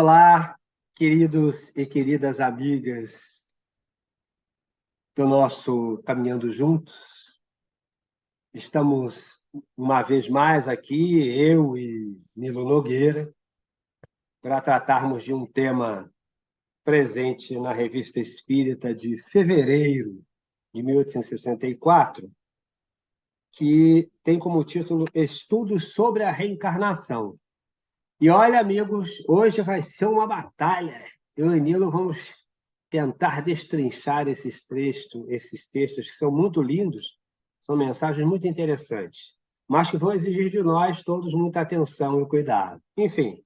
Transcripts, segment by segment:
Olá, queridos e queridas amigas do nosso Caminhando Juntos. Estamos uma vez mais aqui, eu e Nilo Nogueira, para tratarmos de um tema presente na Revista Espírita de fevereiro de 1864, que tem como título Estudos sobre a Reencarnação. E olha, amigos, hoje vai ser uma batalha. Eu e Nilo vamos tentar destrinchar esses textos que são muito lindos, são mensagens muito interessantes, mas que vão exigir de nós todos muita atenção e cuidado. Enfim,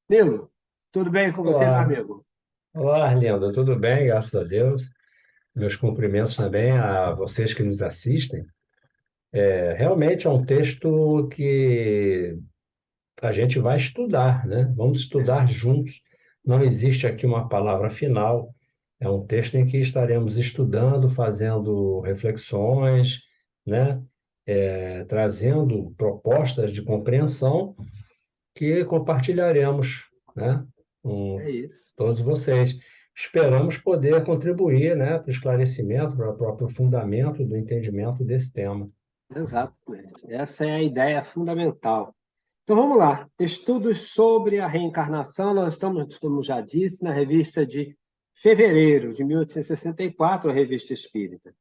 Nilo, tudo bem com você, meu Olá, amigo? olá, Arlindo, tudo bem? Graças a Deus. Meus cumprimentos também a vocês que nos assistem. Realmente é um texto que a gente vai estudar, né? Vamos estudar juntos. Não existe aqui uma palavra final. É um texto em que estaremos estudando, fazendo reflexões, né? Trazendo propostas de compreensão que compartilharemos, né, com É isso, todos vocês. Esperamos poder contribuir, né, para o esclarecimento, para o aprofundamento do entendimento desse tema. exatamente. Essa é a ideia fundamental. Então vamos lá. Estudos sobre a reencarnação, nós estamos, como já disse, na revista de fevereiro de 1864, a Revista Espírita.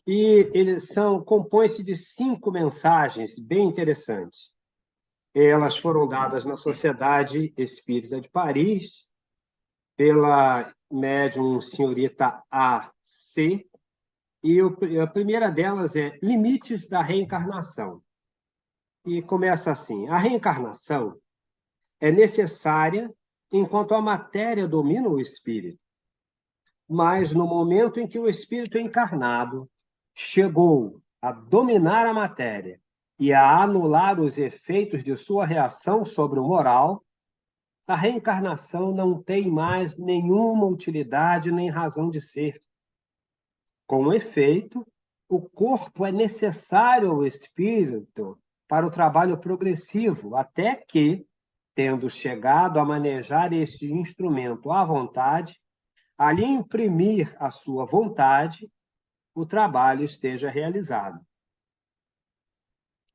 E eles compõem-se de 5 mensagens bem interessantes. Elas foram dadas na Sociedade Espírita de Paris pela médium senhorita A.C., e a primeira delas é Limites da Reencarnação. E começa assim: a reencarnação é necessária enquanto a matéria domina o espírito, mas no momento em que o espírito encarnado chegou a dominar a matéria e a anular os efeitos de sua reação sobre o moral, a reencarnação não tem mais nenhuma utilidade nem razão de ser. Com efeito, o corpo é necessário ao espírito para o trabalho progressivo, até que, tendo chegado a manejar este instrumento à vontade, ali imprimir a sua vontade, o trabalho esteja realizado.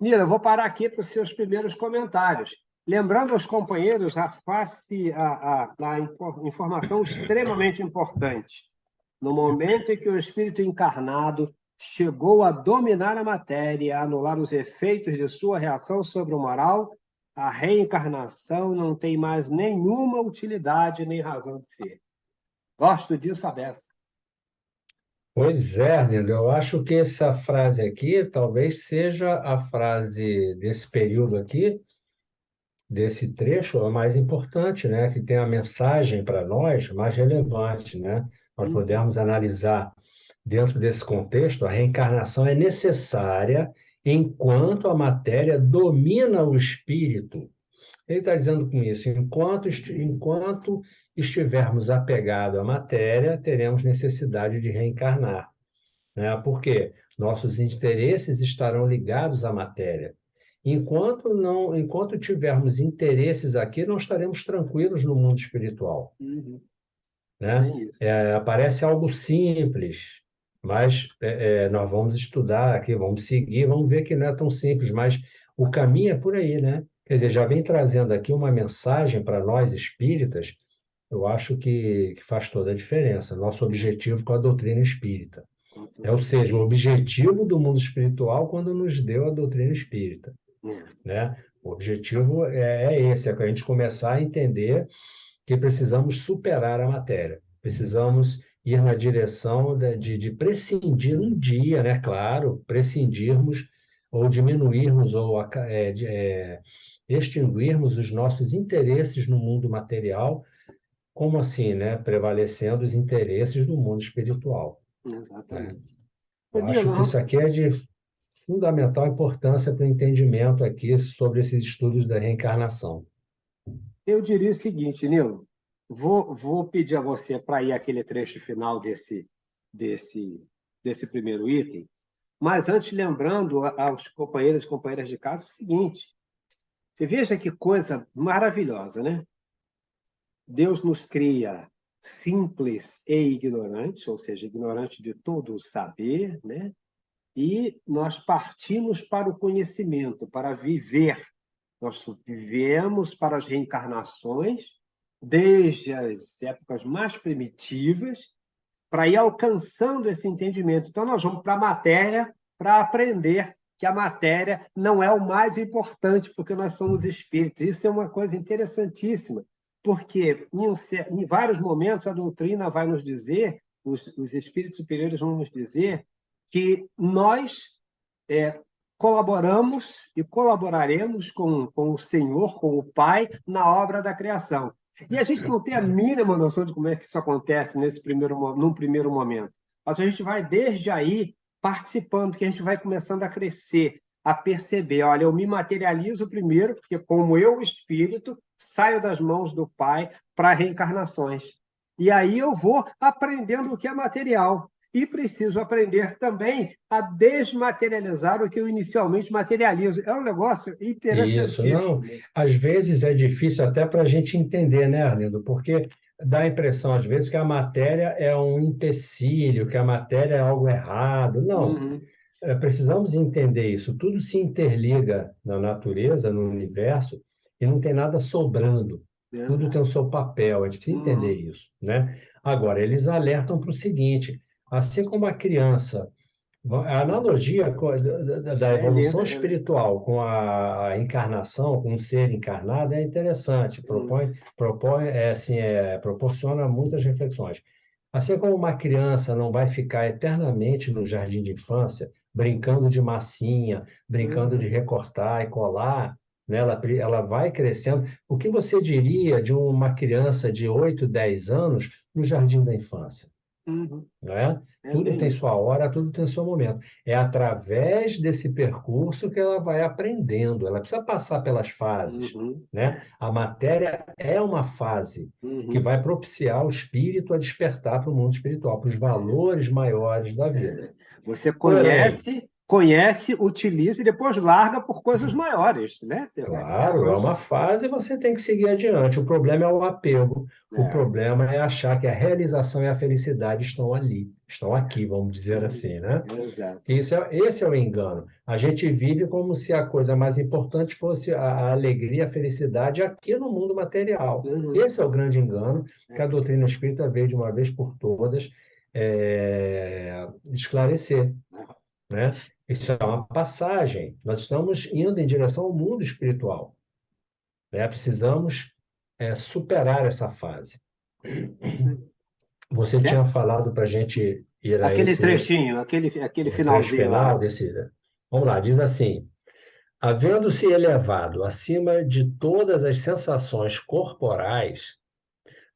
Nila, eu vou parar aqui para os seus primeiros comentários. Lembrando aos companheiros a informação extremamente importante. No momento em que o espírito encarnado chegou a dominar a matéria e a anular os efeitos de sua reação sobre o moral, a reencarnação não tem mais nenhuma utilidade nem razão de ser. Gosto disso, a beça. Pois é, Arlindo, eu acho que essa frase aqui talvez seja a frase desse período aqui, desse trecho, a mais importante, né? Que tem a mensagem para nós mais relevante, né? Nós Uhum. podemos analisar dentro desse contexto, a reencarnação é necessária enquanto a matéria domina o espírito. Ele está dizendo com isso, enquanto estivermos apegados à matéria, teremos necessidade de reencarnar, né? Por quê? Nossos interesses estarão ligados à matéria. Enquanto tivermos interesses aqui, não estaremos tranquilos no mundo espiritual, Uhum. né? Bem isso. Parece algo simples, mas nós vamos estudar aqui, vamos seguir, vamos ver que não é tão simples, mas o caminho é por aí, né? Quer dizer, já vem trazendo aqui uma mensagem para nós espíritas, eu acho que faz toda a diferença. Nosso objetivo com a doutrina espírita. Ou seja, o objetivo do mundo espiritual quando nos deu a doutrina espírita, É. né? O objetivo é esse, é que a gente começar a entender que precisamos superar a matéria, precisamos ir na direção de prescindir um dia, né? Claro, prescindirmos ou diminuirmos ou extinguirmos os nossos interesses no mundo material, como assim, né? Prevalecendo os interesses do mundo espiritual, né? Exatamente. Eu acho que isso Nilo, aqui é de fundamental importância para o entendimento aqui sobre esses estudos da reencarnação. eu diria o seguinte, Nilo, vou pedir a você para ir aquele trecho final desse, desse primeiro item, mas antes lembrando aos companheiros e companheiras de casa o seguinte: você veja que coisa maravilhosa, né? Deus nos cria simples e ignorantes, ou seja, ignorantes de todo o saber, né? E nós partimos para o conhecimento, para viver. Nós vivemos para as reencarnações, desde as épocas mais primitivas, para ir alcançando esse entendimento. Então, nós vamos para a matéria para aprender que a matéria não é o mais importante, porque nós somos espíritos. Isso é uma coisa interessantíssima, porque em vários momentos a doutrina vai nos dizer, os espíritos superiores vão nos dizer, que nós colaboramos e colaboraremos com o Senhor, com o Pai, na obra da criação. E a gente não tem a mínima noção de como é que isso acontece num primeiro momento. Mas a gente vai, desde aí, participando, que a gente vai começando a crescer, a perceber, olha, eu me materializo primeiro, porque como eu, espírito, saio das mãos do Pai para reencarnações. E aí eu vou aprendendo o que é material. E preciso aprender também a desmaterializar o que eu inicialmente materializo. É um negócio Isso, não. interessantíssimo. Às vezes é difícil até para a gente entender, né, Arlindo? Porque dá a impressão, às vezes, que a matéria é um empecilho, que a matéria é algo errado. Não. Uhum. Precisamos entender isso. Tudo se interliga na natureza, no universo, e não tem nada sobrando. Tudo tem Exato. o seu papel. A gente precisa entender Uhum. isso, né? Agora, eles alertam para o seguinte: assim como a criança. A analogia da É evolução linda. espiritual com a encarnação, com um ser encarnado, é interessante, proporciona muitas reflexões. Assim como uma criança não vai ficar eternamente no jardim de infância, brincando de massinha, brincando de Uhum. recortar e colar, né? Ela vai crescendo. O que você diria de uma criança de 8, 10 anos no jardim da infância? Uhum. Não é? É Tudo bem tem isso. sua hora, tudo tem seu momento. É através desse percurso que ela vai aprendendo. Ela precisa passar pelas fases, Uhum. né? A matéria é uma fase que Uhum. vai propiciar o espírito a despertar para o mundo espiritual, para os valores maiores da vida. Você Porém, conhece, utiliza e depois larga por coisas maiores, né? claro, é uma fase e você tem que seguir adiante. O problema é o apego. O É. problema é achar que a realização e a felicidade estão ali, estão aqui, vamos dizer Uhum. assim, né? Exato. Esse é o engano. A gente vive como se a coisa mais importante fosse a alegria, a felicidade aqui no mundo material. Uhum. Esse é o grande engano que a É. doutrina espírita veio de uma vez por todas esclarecer, né? Isso é uma passagem. Nós estamos indo em direção ao mundo espiritual, né? Precisamos superar essa fase. Você É. tinha falado para a gente ir a Aquele esse trechinho, aquele o trecho finalzinho final lá. desse. Vamos lá, diz assim. Havendo-se elevado acima de todas as sensações corporais,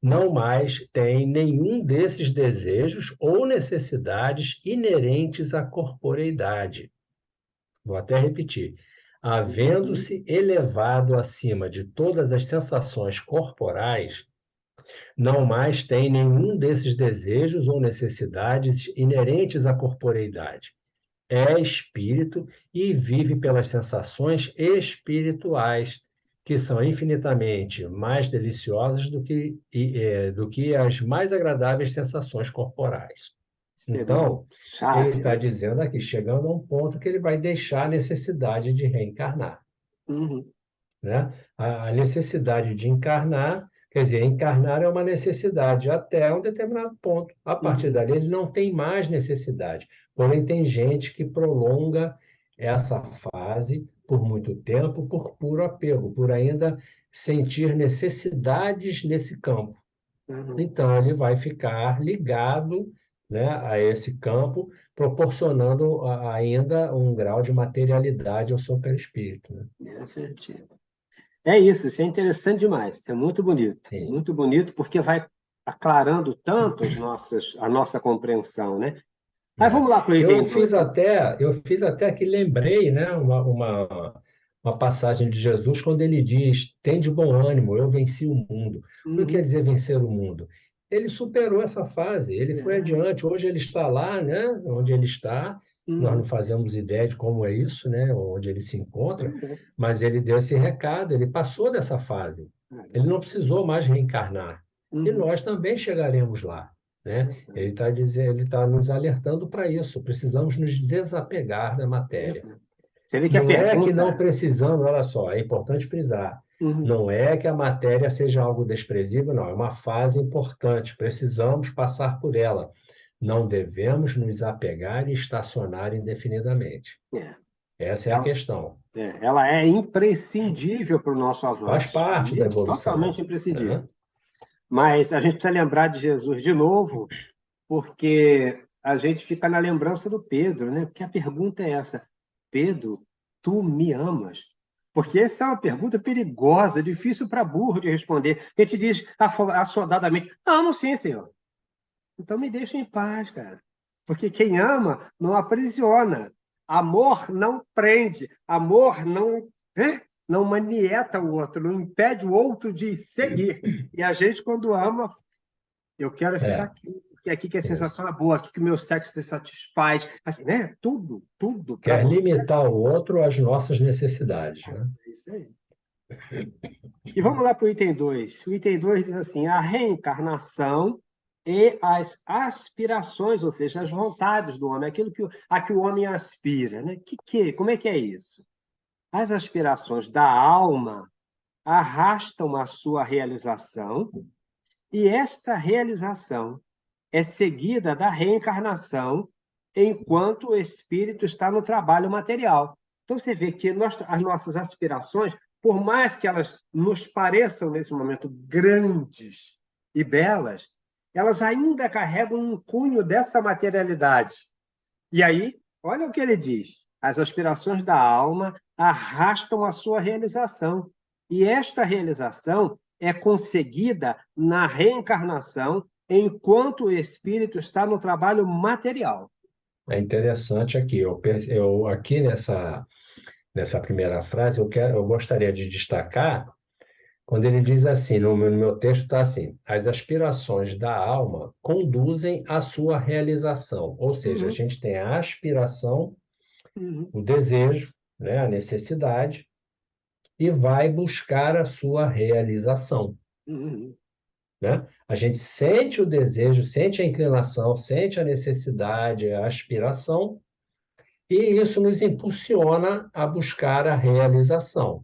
não mais tem nenhum desses desejos ou necessidades inerentes à corporeidade. Vou até repetir. Uhum. Havendo-se elevado acima de todas as sensações corporais, não mais tem nenhum desses desejos ou necessidades inerentes à corporeidade. É espírito e vive pelas sensações espirituais, que são infinitamente mais deliciosas do que as mais agradáveis sensações corporais. Isso é Então, ele chave, está né? dizendo aqui, chegando a um ponto que ele vai deixar a necessidade de reencarnar, Uhum. né? A necessidade de encarnar, quer dizer, encarnar é uma necessidade até um determinado ponto. A partir Uhum. dali, ele não tem mais necessidade. Porém, tem gente que prolonga essa fase por muito tempo, por puro apego, por ainda sentir necessidades nesse campo. Uhum. Então, ele vai ficar ligado, né, a esse campo, proporcionando ainda um grau de materialidade ao seu perispírito, né? É assertivo. É isso é interessante demais, isso é Sim. muito bonito, porque vai aclarando tanto a nossa compreensão, né? Aí É. vamos lá para o item 2. Eu fiz até que lembrei, né, uma passagem de Jesus quando ele diz: tem de bom ânimo, eu venci o mundo. O que quer Uhum. dizer vencer o mundo? Ele superou essa fase, ele foi É. adiante. Hoje ele está lá, né, onde ele está. Nós não Uhum. fazemos ideia de como é isso, né, onde ele se encontra, Pois é. mas ele deu esse recado, ele passou dessa fase. Ele não precisou mais reencarnar. e Uhum. nós também chegaremos lá, né? Exato. Ele está dizendo, ele está nos alertando para isso. Precisamos nos desapegar da matéria. Exato. Você vê que a Não é que não pergunta. precisamos, olha só, é importante frisar. Uhum. Não é que a matéria seja algo desprezível, não. É uma fase importante. Precisamos passar por ela. Não devemos nos apegar e estacionar indefinidamente. É. Essa é a Ela, questão. ela é imprescindível para o nosso Faz avanço. parte da Totalmente evolução, imprescindível. né? Mas a gente precisa lembrar de Jesus de novo, porque a gente fica na lembrança do Pedro, né? Porque a pergunta é essa: Pedro, tu me amas? Porque essa é uma pergunta perigosa, difícil para burro de responder. A gente diz assodadamente: amo sim, Senhor. Então me deixa em paz, cara. Porque quem ama não aprisiona. Amor não prende. Amor não, né? Não manieta o outro, não impede o outro de seguir. E a gente, quando ama, eu quero ficar É, aqui, porque é aqui que a isso. sensação é boa, aqui que o meu sexo se satisfaz, aqui, né? Tudo, tudo para Quer você. limitar o outro às nossas necessidades, né? É isso aí. E vamos lá para o item 2. O item 2 diz assim: a reencarnação e as aspirações, ou seja, as vontades do homem, aquilo a que o homem aspira. Né? Como é que é isso? As aspirações da alma arrastam a sua realização, e esta realização é seguida da reencarnação enquanto o espírito está no trabalho material. Então você vê que as nossas aspirações, por mais que elas nos pareçam nesse momento grandes e belas, elas ainda carregam um cunho dessa materialidade. E aí, olha o que ele diz: as aspirações da alma arrastam a sua realização. E esta realização é conseguida na reencarnação enquanto o espírito está no trabalho material. É interessante aqui. Aqui nessa primeira frase, eu gostaria de destacar quando ele diz assim, no meu texto está assim: as aspirações da alma conduzem à sua realização. Ou seja, a Uhum, gente tem a aspiração, uhum, o desejo, né, a necessidade, e vai buscar a sua realização, uhum. né? A gente sente o desejo, sente a inclinação, sente a necessidade, a aspiração, e isso nos impulsiona a buscar a realização,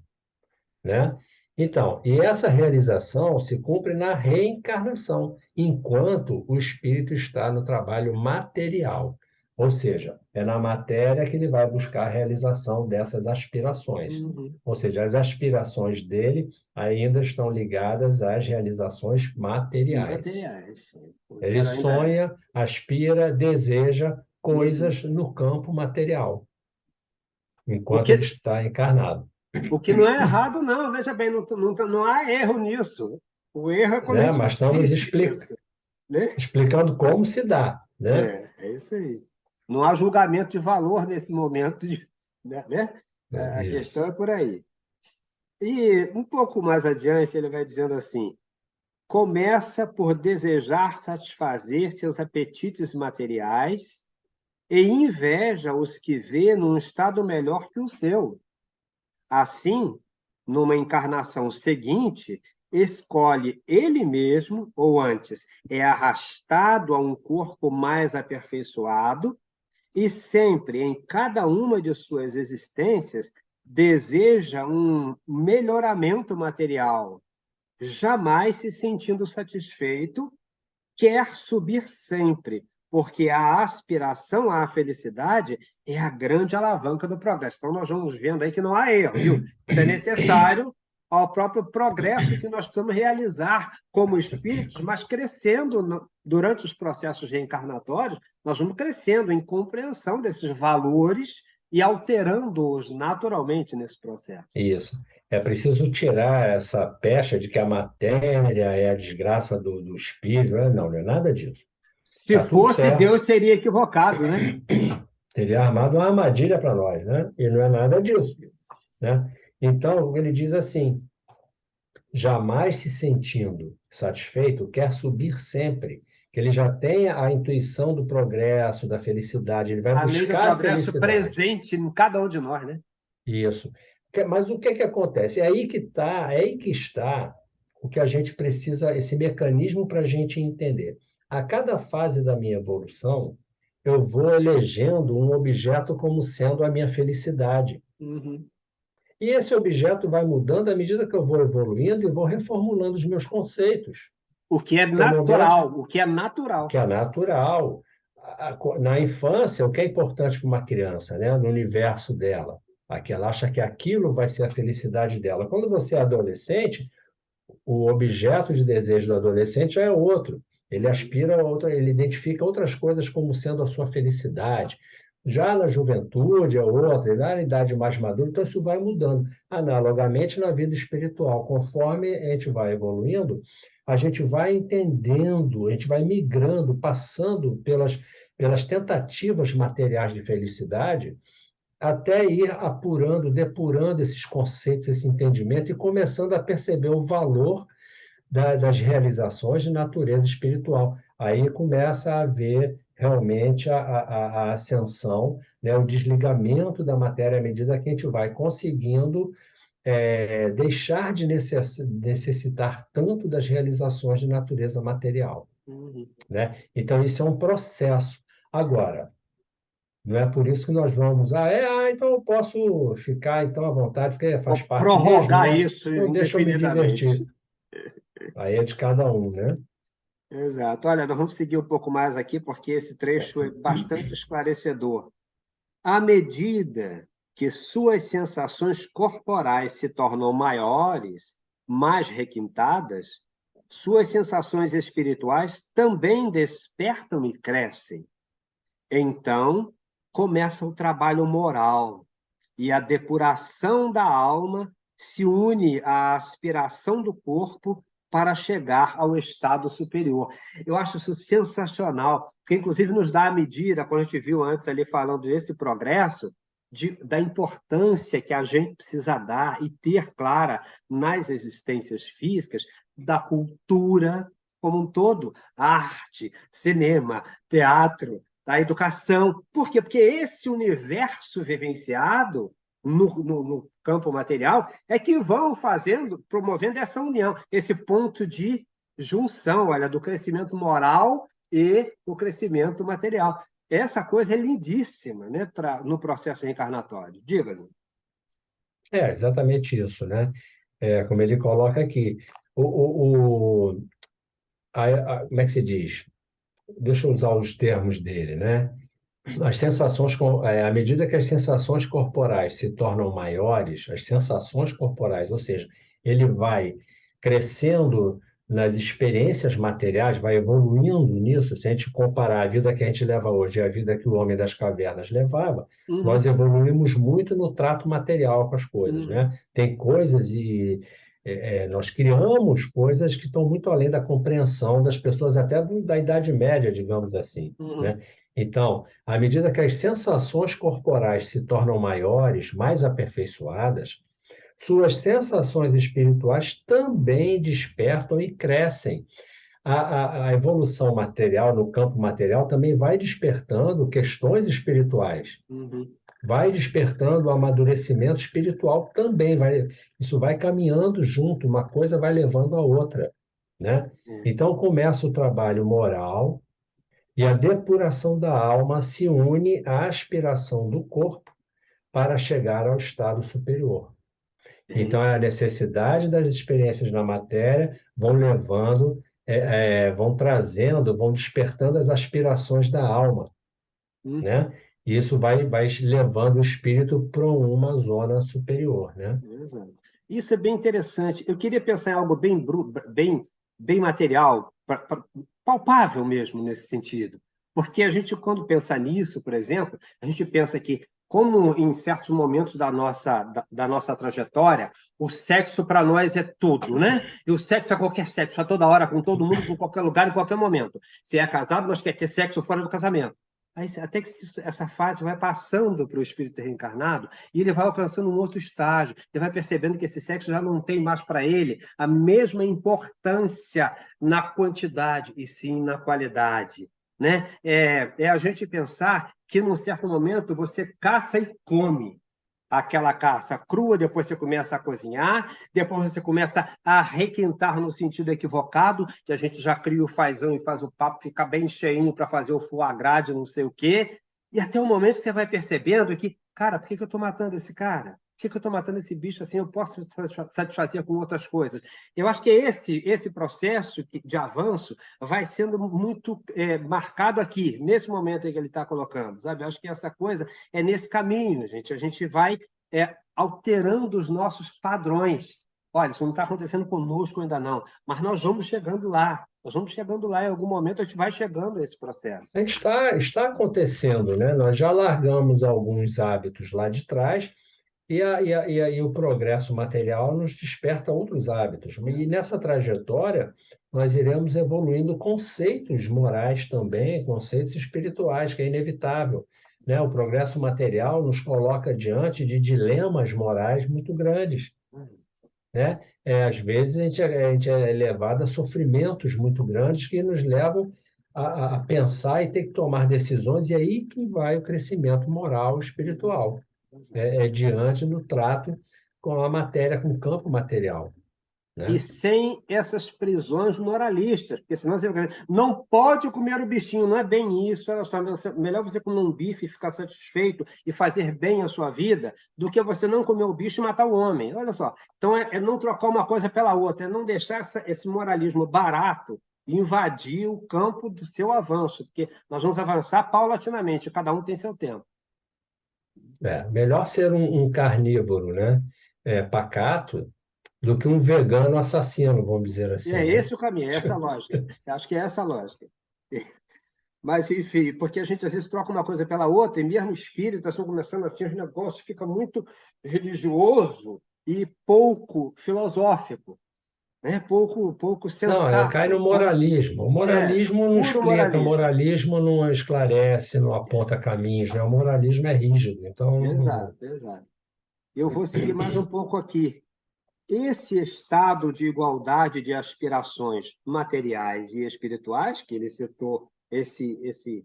né? Então, e essa realização se cumpre na reencarnação, enquanto o espírito está no trabalho material. Ou seja, é na matéria que ele vai buscar a realização dessas aspirações. Uhum. Ou seja, as aspirações dele ainda estão ligadas às realizações materiais. Materiais. Eu Ele quero ainda. sonha, aspira, deseja Uhum. coisas no campo material, O enquanto ele que, está encarnado. o que não é errado, não, veja bem, não há erro nisso. O erro é quando a Né? gente Mas estamos insiste nisso, né? explicando como se dá, né? É isso aí. Não há julgamento de valor nesse momento, né? A questão Isso. é por aí. E um pouco mais adiante, ele vai dizendo assim: começa por desejar satisfazer seus apetites materiais e inveja os que vê num estado melhor que o seu. Assim, numa encarnação seguinte, escolhe ele mesmo, ou antes, é arrastado a um corpo mais aperfeiçoado, e sempre, em cada uma de suas existências, deseja um melhoramento material, jamais se sentindo satisfeito, quer subir sempre, porque a aspiração à felicidade é a grande alavanca do progresso. Então, nós vamos vendo aí que não há erro, viu? Isso é necessário ao próprio progresso que nós precisamos realizar como espíritos, mas crescendo durante os processos reencarnatórios, nós vamos crescendo em compreensão desses valores e alterando-os naturalmente nesse processo. Isso. É preciso tirar essa pecha de que a matéria é a desgraça do espírito. Não, não é nada disso. Se Está tudo fosse certo. Deus, seria equivocado, né? Teria armado uma armadilha para nós, né? E não é nada disso, né? Então, ele diz assim: jamais se sentindo satisfeito, quer subir sempre. Que ele já tem a intuição do progresso, da felicidade, ele vai A lei do buscar a progresso felicidade. presente em cada um de nós, né? Isso. Mas o que que acontece? É aí que está o que a gente precisa, esse mecanismo para a gente entender. A cada fase da minha evolução, eu vou elegendo um objeto como sendo a minha felicidade. Uhum. E esse objeto vai mudando à medida que eu vou evoluindo e vou reformulando os meus conceitos. O que é Então, meu grande, natural, o que é natural. que é natural. Na infância, o que é importante para uma criança, né? No universo dela? Que ela acha que aquilo vai ser a felicidade dela. Quando você é adolescente, o objeto de desejo do adolescente já é outro. Ele aspira a outra, ele identifica outras coisas como sendo a sua felicidade. Já na juventude é outra, e na idade mais madura, então isso vai mudando. Analogamente na vida espiritual, conforme a gente vai evoluindo, a gente vai entendendo, a gente vai migrando, passando pelas tentativas materiais de felicidade, até ir apurando, depurando esses conceitos, esse entendimento e começando a perceber o valor das realizações de natureza espiritual. Aí começa a haver realmente a ascensão, né, o desligamento da matéria à medida que a gente vai conseguindo deixar de necessitar tanto das realizações de natureza material, Uhum. né? Então, isso é um processo. Agora, não é por isso que nós vamos, então eu posso ficar então à vontade, porque faz Vou parte mesmo, prorrogar né? isso Então deixa eu me indefinidamente. divertir. Aí é de cada um, né? Exato. Olha, nós vamos seguir um pouco mais aqui, porque esse trecho é bastante esclarecedor. À medida que suas sensações corporais se tornam maiores, mais requintadas, suas sensações espirituais também despertam e crescem. Então, começa o trabalho moral, e a depuração da alma se une à aspiração do corpo para chegar ao estado superior. Eu acho isso sensacional, porque inclusive nos dá a medida, quando a gente viu antes ali falando desse progresso, da importância que a gente precisa dar e ter clara nas existências físicas da cultura como um todo, arte, cinema, teatro, da educação. Por quê? Porque esse universo vivenciado no campo material é que vão fazendo, promovendo essa união, esse ponto de junção, olha, do crescimento moral e o crescimento material. Essa coisa é lindíssima, né, no processo reencarnatório. Diga-me. É exatamente isso, né? Como ele coloca aqui, o, o, como é que se diz? Deixa eu usar os termos dele, né? As sensações, à medida que as sensações corporais se tornam maiores, as sensações corporais, ou seja, ele vai crescendo nas experiências materiais, vai evoluindo nisso. Se a gente comparar a vida que a gente leva hoje e a vida que o homem das cavernas levava, nós Uhum, evoluímos muito no trato material com as coisas, uhum, né? Tem coisas nós criamos coisas que estão muito além da compreensão das pessoas, até da Idade Média, digamos assim, uhum. né? Então, à medida que as sensações corporais se tornam maiores, mais aperfeiçoadas, suas sensações espirituais também despertam e crescem. A evolução material, no campo material, também vai despertando questões espirituais, Uhum. vai despertando o amadurecimento espiritual também. Isso vai caminhando junto, uma coisa vai levando a outra, né? É. Então começa o trabalho moral, e a depuração da alma se une à aspiração do corpo para chegar ao estado superior. É Então, isso. a necessidade das experiências na matéria vão levando, vão trazendo, vão despertando as aspirações da alma, Uhum. né? E isso vai levando o espírito para uma zona superior, né? Exato. Isso é bem interessante. Eu queria pensar em algo bem material, palpável mesmo nesse sentido. Porque a gente, quando pensa nisso, por exemplo, a gente pensa que, como em certos momentos da nossa trajetória, o sexo para nós é tudo, né? E o sexo é qualquer sexo, a toda hora, com todo mundo, em qualquer lugar, em qualquer momento. Se é casado, nós quer ter sexo fora do casamento. Aí, até que essa fase vai passando para o espírito reencarnado, e ele vai alcançando um outro estágio, ele vai percebendo que esse sexo já não tem mais para ele a mesma importância na quantidade, e sim na qualidade. Né? É a gente pensar que, num certo momento, você caça e come. aquela caça crua, depois você começa a cozinhar, depois você começa a requentar no sentido equivocado, que a gente já cria o fazão e faz o papo ficar bem cheinho para fazer o foie gras de não sei o quê. E até o momento que você vai percebendo que, cara, por que que eu estou matando esse cara? Por que que eu estou matando esse bicho assim? Eu posso satisfazer com outras coisas. Eu acho que esse processo de avanço vai sendo muito marcado aqui, nesse momento em que ele está colocando, sabe? Eu acho que essa coisa é nesse caminho, gente. A gente vai alterando os nossos padrões. Olha, isso não está acontecendo conosco ainda não, mas nós vamos chegando lá. Nós vamos chegando lá, em algum momento a gente vai chegando a esse processo. A gente está acontecendo, né? Nós já largamos alguns hábitos lá de trás e o progresso material nos desperta outros hábitos. E nessa trajetória, nós iremos evoluindo conceitos morais também, conceitos espirituais, que é inevitável, né? O progresso material nos coloca diante de dilemas morais muito grandes, né? Às vezes a gente é levado a sofrimentos muito grandes que nos levam a pensar e ter que tomar decisões, e aí que vai o crescimento moral e espiritual, diante do trato com a matéria, com o campo material, E né? sem essas prisões moralistas, porque senão você não pode comer o bichinho, não é bem isso. Olha só, melhor você comer um bife e ficar satisfeito e fazer bem a sua vida do que você não comer o bicho e matar o homem. Olha só. Então é não trocar uma coisa pela outra, é não deixar esse moralismo barato invadir o campo do seu avanço, porque nós vamos avançar paulatinamente, cada um tem seu tempo. Melhor ser um carnívoro, né? Pacato, do que um vegano assassino, vamos dizer E assim, é né? esse o caminho, é essa a lógica. Eu acho que é essa a lógica. Mas, enfim, porque a gente às vezes troca uma coisa pela outra, e mesmo espíritas estão começando assim, os negócios fica muito religioso e pouco filosófico, né? Pouco Não, cai no sensato, moralismo. O moralismo não puro explica, o moralismo. moralismo não esclarece, não aponta caminhos, né? O moralismo é rígido. Então, Exato, exato. Eu vou seguir mais um pouco aqui. Esse estado de igualdade de aspirações materiais e espirituais, que ele citou esse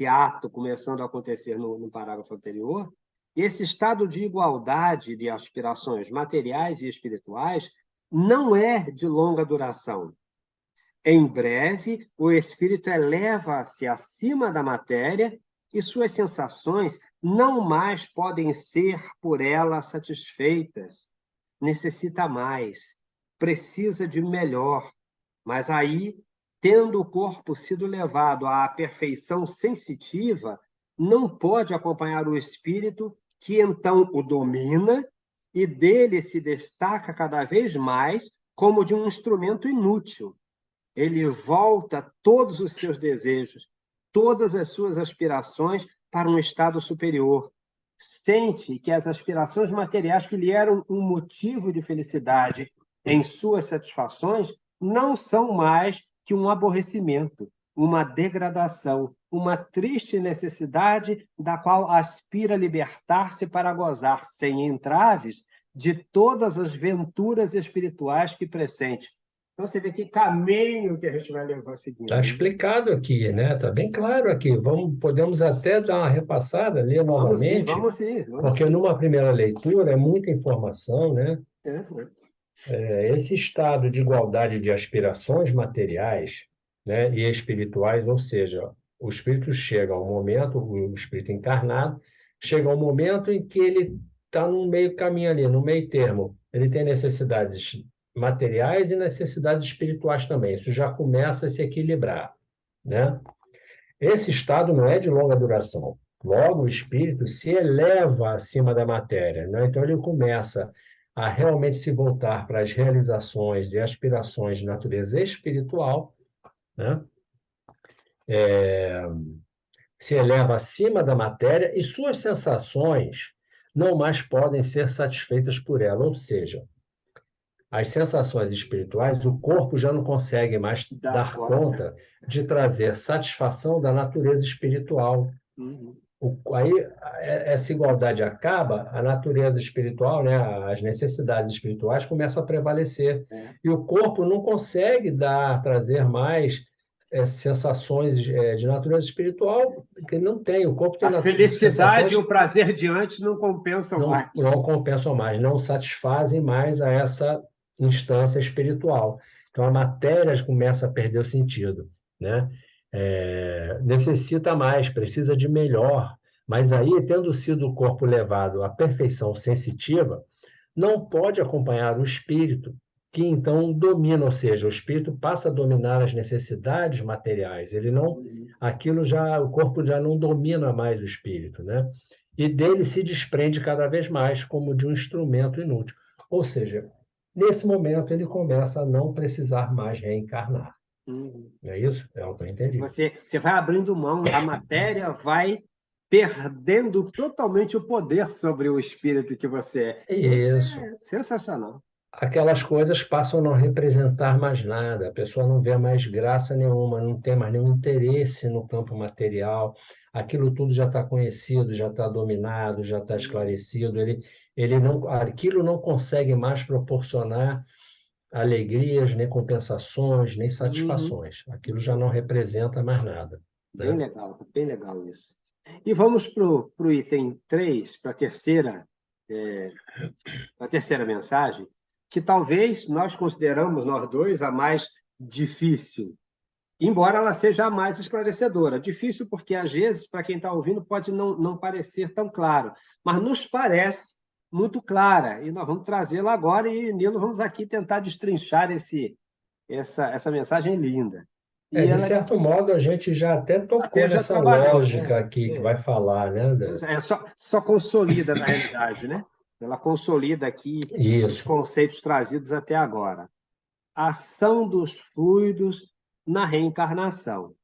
ato começando a acontecer no parágrafo anterior, esse estado de igualdade de aspirações materiais e espirituais não é de longa duração. Em breve, o espírito eleva-se acima da matéria e suas sensações não mais podem ser por ela satisfeitas. Necessita mais, precisa de melhor. Mas aí, tendo o corpo sido levado à perfeição sensitiva, não pode acompanhar o espírito, que então o domina e dele se destaca cada vez mais como de um instrumento inútil. Ele volta todos os seus desejos, todas as suas aspirações para um estado superior. Sente que as aspirações materiais que lhe eram um motivo de felicidade em suas satisfações não são mais que um aborrecimento, uma degradação, uma triste necessidade da qual aspira libertar-se para gozar sem entraves de todas as venturas espirituais que pressente. Então, você vê que caminho que a gente vai levar está seguindo, né? explicado aqui, né? Está bem claro aqui. Podemos até dar uma repassada, ler Vamos sim, novamente, vamos sim, vamos porque sim. numa primeira leitura é muita informação, né? É. Esse estado de igualdade de aspirações materiais, né, e espirituais, ou seja, o espírito chega ao momento, o espírito encarnado, chega ao momento em que ele está no meio caminho ali, no meio termo. Ele tem necessidades materiais e necessidades espirituais também. Isso já começa a se equilibrar, né? Esse estado não é de longa duração. Logo, o espírito se eleva acima da matéria, né? Então, ele começa a realmente se voltar para as realizações e aspirações de natureza espiritual, né? Se eleva acima da matéria e suas sensações não mais podem ser satisfeitas por ela. Ou seja, as sensações espirituais, o corpo já não consegue mais Dá dar conta. conta de trazer satisfação da natureza espiritual. Uhum. Aí essa igualdade acaba, a natureza espiritual, né, as necessidades espirituais começam a prevalecer. É. E o corpo não consegue trazer mais sensações de natureza espiritual que ele não tem. O corpo tem A felicidade e sensações o prazer de antes não compensam não mais. compensam mais, não satisfazem mais a essa instância espiritual. Então a matéria começa a perder o sentido, né? Necessita mais, precisa de melhor, mas aí, tendo sido o corpo levado à perfeição sensitiva, não pode acompanhar o espírito, que então domina, ou seja, o espírito passa a dominar as necessidades materiais. Ele não, aquilo já, o corpo já não domina mais o espírito, né? E dele se desprende cada vez mais como de um instrumento inútil. Ou seja, nesse momento ele começa a não precisar mais reencarnar. Uhum. Não é isso? É o que eu entendi. Você vai abrindo mão, a matéria vai perdendo totalmente o poder sobre o espírito que você é. Isso Isso. é sensacional. Aquelas coisas passam a não representar mais nada, a pessoa não vê mais graça nenhuma, não tem mais nenhum interesse no campo material, aquilo tudo já está conhecido, já está dominado, já está esclarecido, ele não, aquilo não consegue mais proporcionar alegrias, nem compensações, nem Uhum. satisfações, aquilo já não representa mais nada, né? Bem legal isso. E vamos para o item 3, para é, a terceira mensagem, que talvez nós consideramos, nós dois, a mais difícil, embora ela seja a mais esclarecedora. Difícil porque, às vezes, para quem está ouvindo, pode não parecer tão claro, mas nos parece muito clara, e nós vamos trazê-la agora, e, Nilo, vamos aqui tentar destrinchar essa mensagem linda. E De ela certo modo, a gente já até tocou até já nessa trabalhou, lógica aqui que vai falar, né? só consolida, na realidade, né? Ela consolida aqui os Isso. conceitos trazidos até agora. A ação dos fluidos na reencarnação.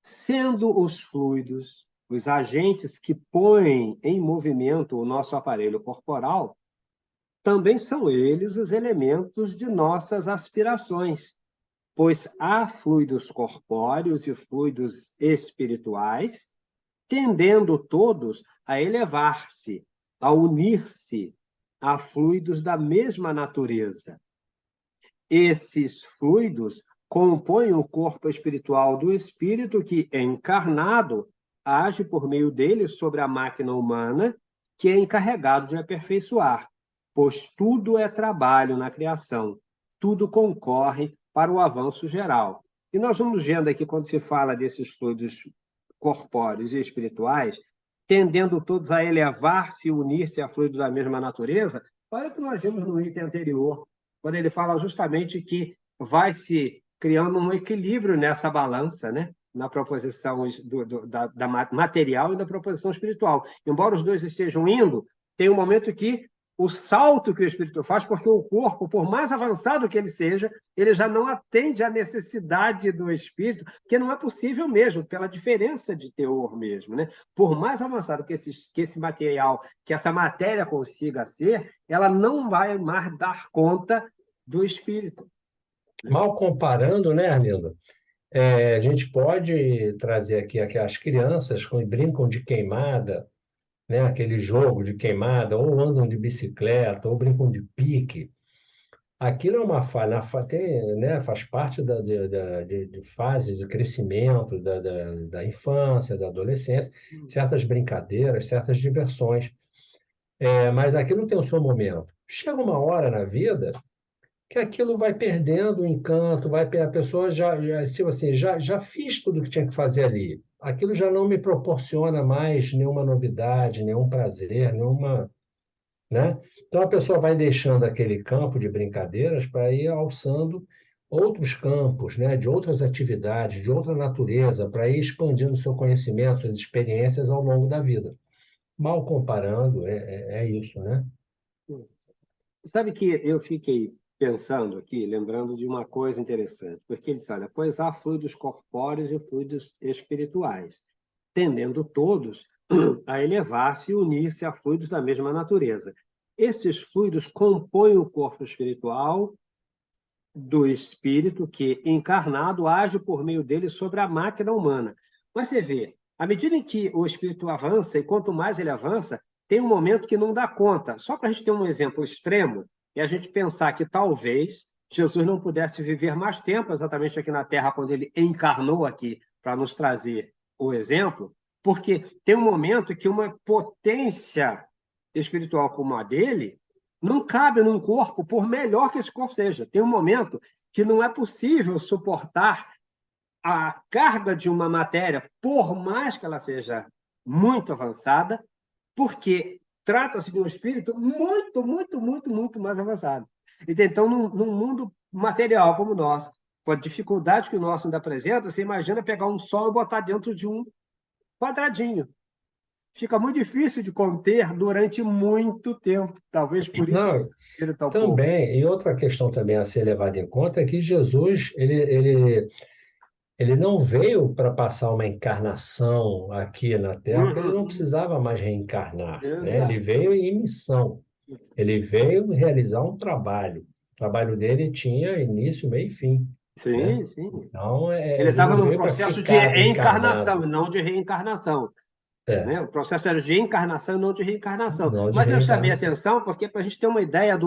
Sendo os fluidos os agentes que põem em movimento o nosso aparelho corporal, também são eles os elementos de nossas aspirações, pois há fluidos corpóreos e fluidos espirituais, tendendo todos a elevar-se, a unir-se a fluidos da mesma natureza. Esses fluidos compõem o corpo espiritual do espírito que, encarnado, age por meio dele sobre a máquina humana, que é encarregado de aperfeiçoar, pois tudo é trabalho na criação, tudo concorre para o avanço geral. E nós vamos vendo aqui, quando se fala desses fluidos corpóreos e espirituais, tendendo todos a elevar-se e unir-se a fluidos da mesma natureza, olha o que nós vimos no item anterior, quando ele fala justamente que vai se criando um equilíbrio nessa balança, né? Na proposição da material e da proposição espiritual. Embora os dois estejam indo, tem um momento que o salto que o espírito faz, porque o corpo, por mais avançado que ele seja, ele já não atende à necessidade do espírito, que não é possível mesmo, pela diferença de teor mesmo, né? Por mais avançado que esse material, que essa matéria consiga ser, ela não vai mais dar conta do espírito. Mal comparando, né, Arlindo? A gente pode trazer aqui aquelas crianças que brincam de queimada, né, aquele jogo de queimada, ou andam de bicicleta, ou brincam de pique. Aquilo é uma né, faz parte de fase de crescimento da infância, da adolescência, certas brincadeiras, certas diversões. Mas aquilo tem o seu momento. Chega uma hora na vida que aquilo vai perdendo o encanto, a pessoa tipo assim, já fiz tudo o que tinha que fazer ali. Aquilo já não me proporciona mais nenhuma novidade, nenhum prazer, nenhuma, né? Então a pessoa vai deixando aquele campo de brincadeiras para ir alçando outros campos, né, de outras atividades, de outra natureza, para ir expandindo seu conhecimento, suas experiências ao longo da vida. Mal comparando, é isso, né? Sabe que eu fiquei pensando aqui, lembrando de uma coisa interessante, porque ele diz, olha, pois há fluidos corpóreos e fluidos espirituais, tendendo todos a elevar-se e unir-se a fluidos da mesma natureza. Esses fluidos compõem o corpo espiritual do espírito que, encarnado, age por meio dele sobre a máquina humana. Mas você vê, à medida em que o espírito avança, e quanto mais ele avança, tem um momento que não dá conta. Só para a gente ter um exemplo extremo, é a gente pensar que talvez Jesus não pudesse viver mais tempo exatamente aqui na Terra, quando ele encarnou aqui, para nos trazer o exemplo, porque tem um momento que uma potência espiritual como a dele não cabe num corpo, por melhor que esse corpo seja. Tem um momento que não é possível suportar a carga de uma matéria, por mais que ela seja muito avançada, porque trata-se de um espírito muito, muito, muito, muito mais avançado. Então, num mundo material como o nosso, com a dificuldade que o nosso ainda apresenta, você imagina pegar um sol e botar dentro de um quadradinho. Fica muito difícil de conter durante muito tempo. Talvez por isso Não, ele tão pouco. também, e outra questão também a ser levada em conta é que Jesus, ele não veio para passar uma encarnação aqui na Terra, porque ele não Uhum. precisava mais reencarnar, né? Ele Exato. veio em missão, ele veio realizar um trabalho. O trabalho dele tinha início, meio e fim, né? Sim, sim. Então, Ele ele estava não num veio para processo de ficar encarnação encarnado, e não de reencarnação. é, Né? O processo era de encarnação e não de reencarnação. não de Mas eu chamei a reencarnação. atenção porque para a gente ter uma ideia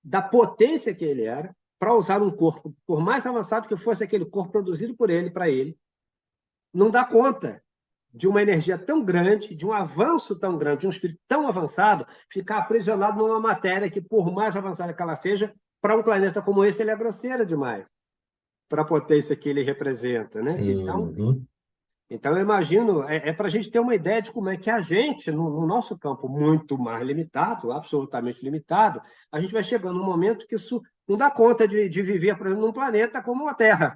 da potência que ele era para usar um corpo, por mais avançado que fosse aquele corpo produzido por ele, para ele, não dá conta de uma energia tão grande, de um avanço tão grande, de um espírito tão avançado, ficar aprisionado numa matéria que, por mais avançada que ela seja, para um planeta como esse, ele é grosseira demais, para a potência que ele representa. Né? Uhum. Então, eu imagino, para a gente ter uma ideia de como é que a gente, no nosso campo muito mais limitado, absolutamente limitado, a gente vai chegando num momento que isso não dá conta de viver, por exemplo, num planeta como a Terra,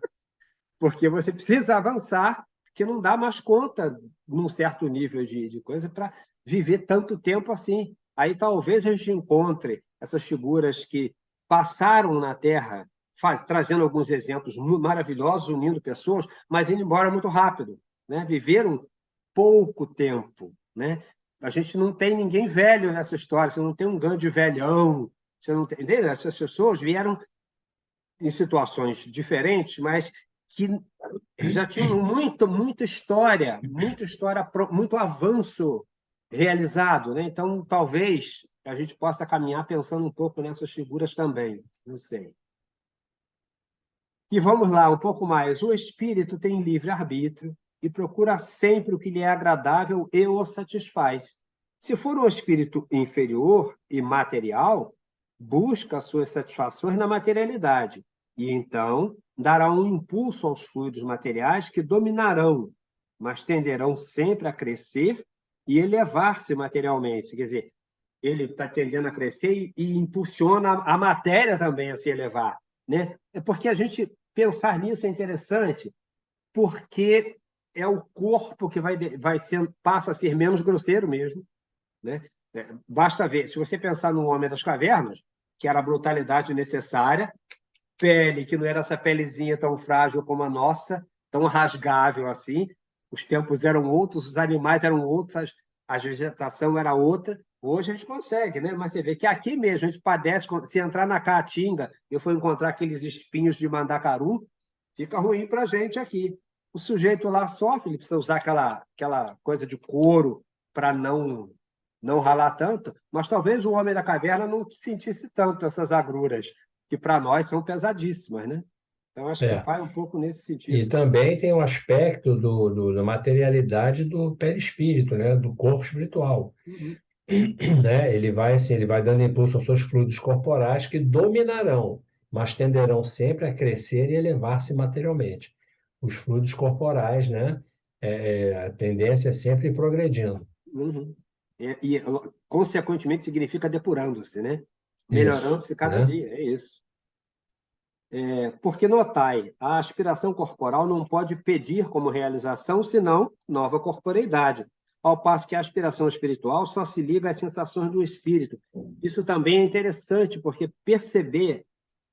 porque você precisa avançar, que não dá mais conta, num certo nível de coisa, para viver tanto tempo assim. Aí talvez a gente encontre essas figuras que passaram na Terra, trazendo alguns exemplos maravilhosos, unindo pessoas, mas indo embora muito rápido, né? Viveram pouco tempo, né? A gente não tem ninguém velho nessa história, você não tem um grande velhão, você não tem, entende? Essas pessoas vieram em situações diferentes, mas que já tinham muita história, muito avanço realizado, né? Então, talvez a gente possa caminhar pensando um pouco nessas figuras também, não sei. E vamos lá, um pouco mais. O espírito tem livre-arbítrio e procura sempre o que lhe é agradável e o satisfaz. Se for um espírito inferior e material, busca suas satisfações na materialidade e então dará um impulso aos fluidos materiais que dominarão, mas tenderão sempre a crescer e elevar-se materialmente. Quer dizer, ele está tendendo a crescer e impulsiona a matéria também a se elevar, né? É porque a gente pensar nisso é interessante, porque é o corpo que vai ser, passa a ser menos grosseiro mesmo, né? Basta ver, se você pensar no Homem das Cavernas, que era a brutalidade necessária, pele, que não era essa pelezinha tão frágil como a nossa, tão rasgável assim. Os tempos eram outros, os animais eram outros, a vegetação era outra. Hoje a gente consegue, né? Mas você vê que aqui mesmo a gente padece, se entrar na caatinga e for encontrar aqueles espinhos de mandacaru, fica ruim para a gente aqui. O sujeito lá sofre, ele precisa usar aquela coisa de couro para não ralar tanto, mas talvez o homem da caverna não sentisse tanto essas agruras que para nós são pesadíssimas, né? Então, acho que É. vai um pouco nesse E sentido. também tem o aspecto da materialidade do perispírito, né? Do corpo espiritual. Uhum. Né? Ele vai assim, ele vai dando impulso aos seus fluidos corporais que dominarão, mas tenderão sempre a crescer e elevar-se materialmente. Os fluidos corporais, né? A tendência é sempre ir progredindo. Uhum. Consequentemente, significa depurando-se, né? Isso, Melhorando-se cada né? dia, é isso. Porque notai, a aspiração corporal não pode pedir como realização senão nova corporeidade, ao passo que a aspiração espiritual só se liga às sensações do espírito. Isso também é interessante, porque perceber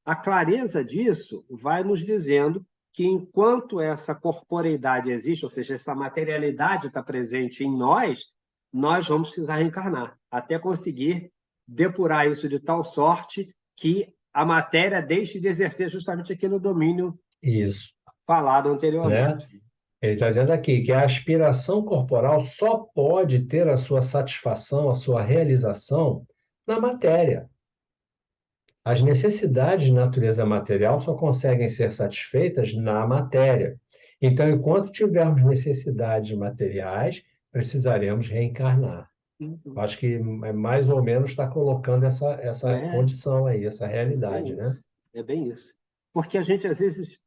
a clareza disso vai nos dizendo que enquanto essa corporeidade existe, ou seja, essa materialidade está presente em nós, nós vamos precisar reencarnar, até conseguir depurar isso de tal sorte que a matéria deixe de exercer justamente aquele domínio Isso, falado né? anteriormente. Ele está dizendo aqui que a aspiração corporal só pode ter a sua satisfação, a sua realização na matéria. As necessidades de natureza material só conseguem ser satisfeitas na matéria. Então, enquanto tivermos necessidades materiais, precisaremos reencarnar. Uhum. Acho que é mais ou menos está colocando essa É, condição aí, essa é bem realidade, né? isso. É bem isso. Porque a gente, às vezes,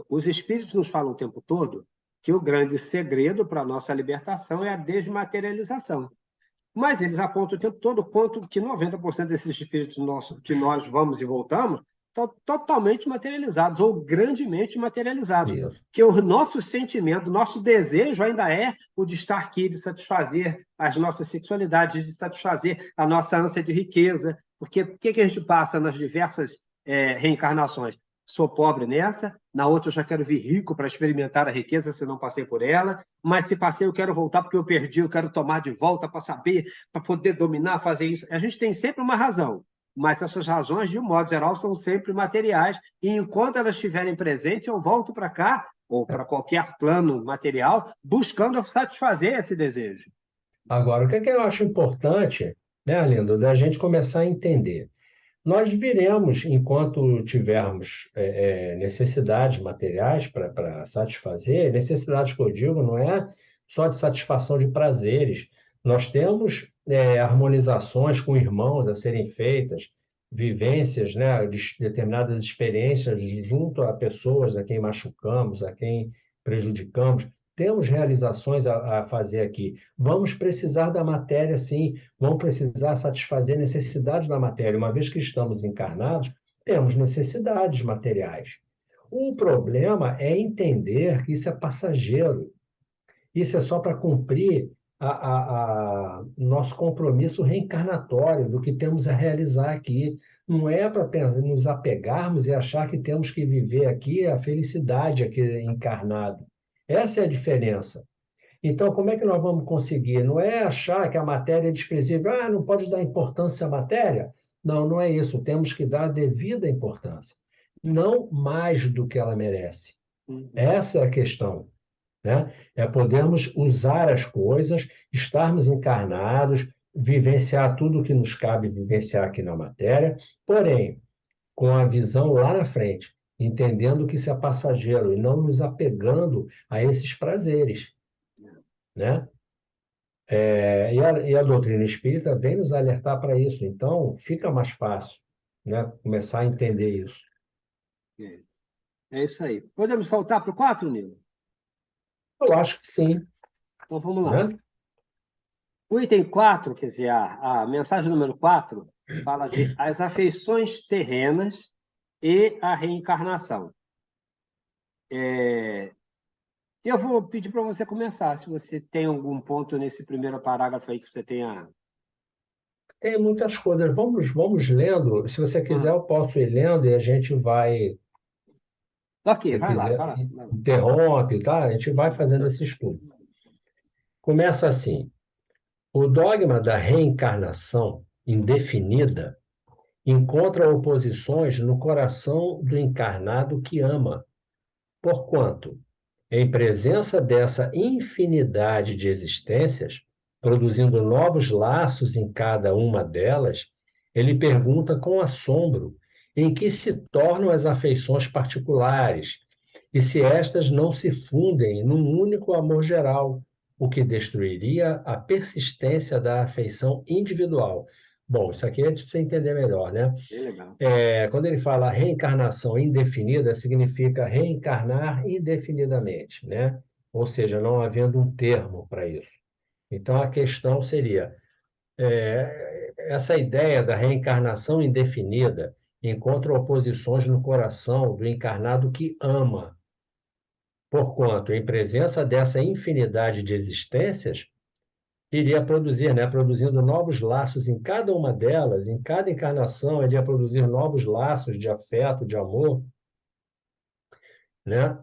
os espíritos nos falam o tempo todo que o grande segredo para a nossa libertação é a desmaterialização. Mas eles apontam o tempo todo quanto que 90% desses espíritos nossos que nós vamos e voltamos estão totalmente materializados ou grandemente materializados. Isso. Que o nosso sentimento, nosso desejo ainda é o de estar aqui, de satisfazer as nossas sexualidades, de satisfazer a nossa ânsia de riqueza. Porque o que a gente passa nas diversas reencarnações? Sou pobre nessa, na outra eu já quero vir rico para experimentar a riqueza se não passei por ela, mas se passei eu quero voltar porque eu perdi, eu quero tomar de volta para saber, para poder dominar, fazer isso. A gente tem sempre uma razão, mas essas razões, de um modo geral, são sempre materiais, e enquanto elas estiverem presentes, eu volto para cá, ou para qualquer plano material, buscando satisfazer esse desejo. Agora, o que é que eu acho importante, né, Arlindo, da gente começar a entender? Nós viremos, enquanto tivermos necessidades materiais para satisfazer, necessidades que eu digo não é só de satisfação de prazeres. Nós temos harmonizações com irmãos a serem feitas, vivências, né, de determinadas experiências junto a pessoas a quem machucamos, a quem prejudicamos. Temos realizações a fazer aqui. Vamos precisar da matéria, sim. Vamos precisar satisfazer necessidades da matéria. Uma vez que estamos encarnados, temos necessidades materiais. O problema é entender que isso é passageiro. Isso é só para cumprir nosso compromisso reencarnatório do que temos a realizar aqui. Não é para nos apegarmos e achar que temos que viver aqui a felicidade aqui encarnado. Essa é a diferença. Então, como é que nós vamos conseguir? Não é achar que a matéria é desprezível, não pode dar importância à matéria. Não, não é isso. Temos que dar a devida importância, não mais do que ela merece. Uhum. Essa é a questão, né? É podermos usar as coisas, estarmos encarnados, vivenciar tudo o que nos cabe vivenciar aqui na matéria, porém, com a visão lá na frente, entendendo que isso é passageiro e não nos apegando a esses prazeres, né? E a doutrina espírita vem nos alertar para isso. Então, fica mais fácil, né, começar a entender isso. É, é isso aí. Podemos saltar para o 4, Nilo? Eu acho que sim, Então vamos lá. né? O item 4, quer dizer, a mensagem número 4, fala de as afeições terrenas e a reencarnação. Eu vou pedir para você começar, se você tem algum ponto nesse primeiro parágrafo aí que você tenha. Tem muitas coisas. Vamos lendo. Se você quiser, Ah, eu posso ir lendo e a gente vai, ok, se vai lá, quiser, vai lá. Vai lá. interrompe, tá? A gente vai fazendo esse estudo. Começa assim: o dogma da reencarnação indefinida encontra oposições no coração do encarnado que ama. Porquanto, em presença dessa infinidade de existências, produzindo novos laços em cada uma delas, ele pergunta com assombro em que se tornam as afeições particulares e se estas não se fundem num único amor geral, o que destruiria a persistência da afeição individual. Bom, isso aqui é para você entender melhor, né? Bem legal. Quando ele fala reencarnação indefinida, significa reencarnar indefinidamente, né? Ou seja, não havendo um termo para isso. Então, a questão seria: essa ideia da reencarnação indefinida encontra oposições no coração do encarnado que ama, porquanto, em presença dessa infinidade de existências, iria produzir, né? Produzindo novos laços em cada uma delas, em cada encarnação, ele ia produzir novos laços de afeto, de amor, né?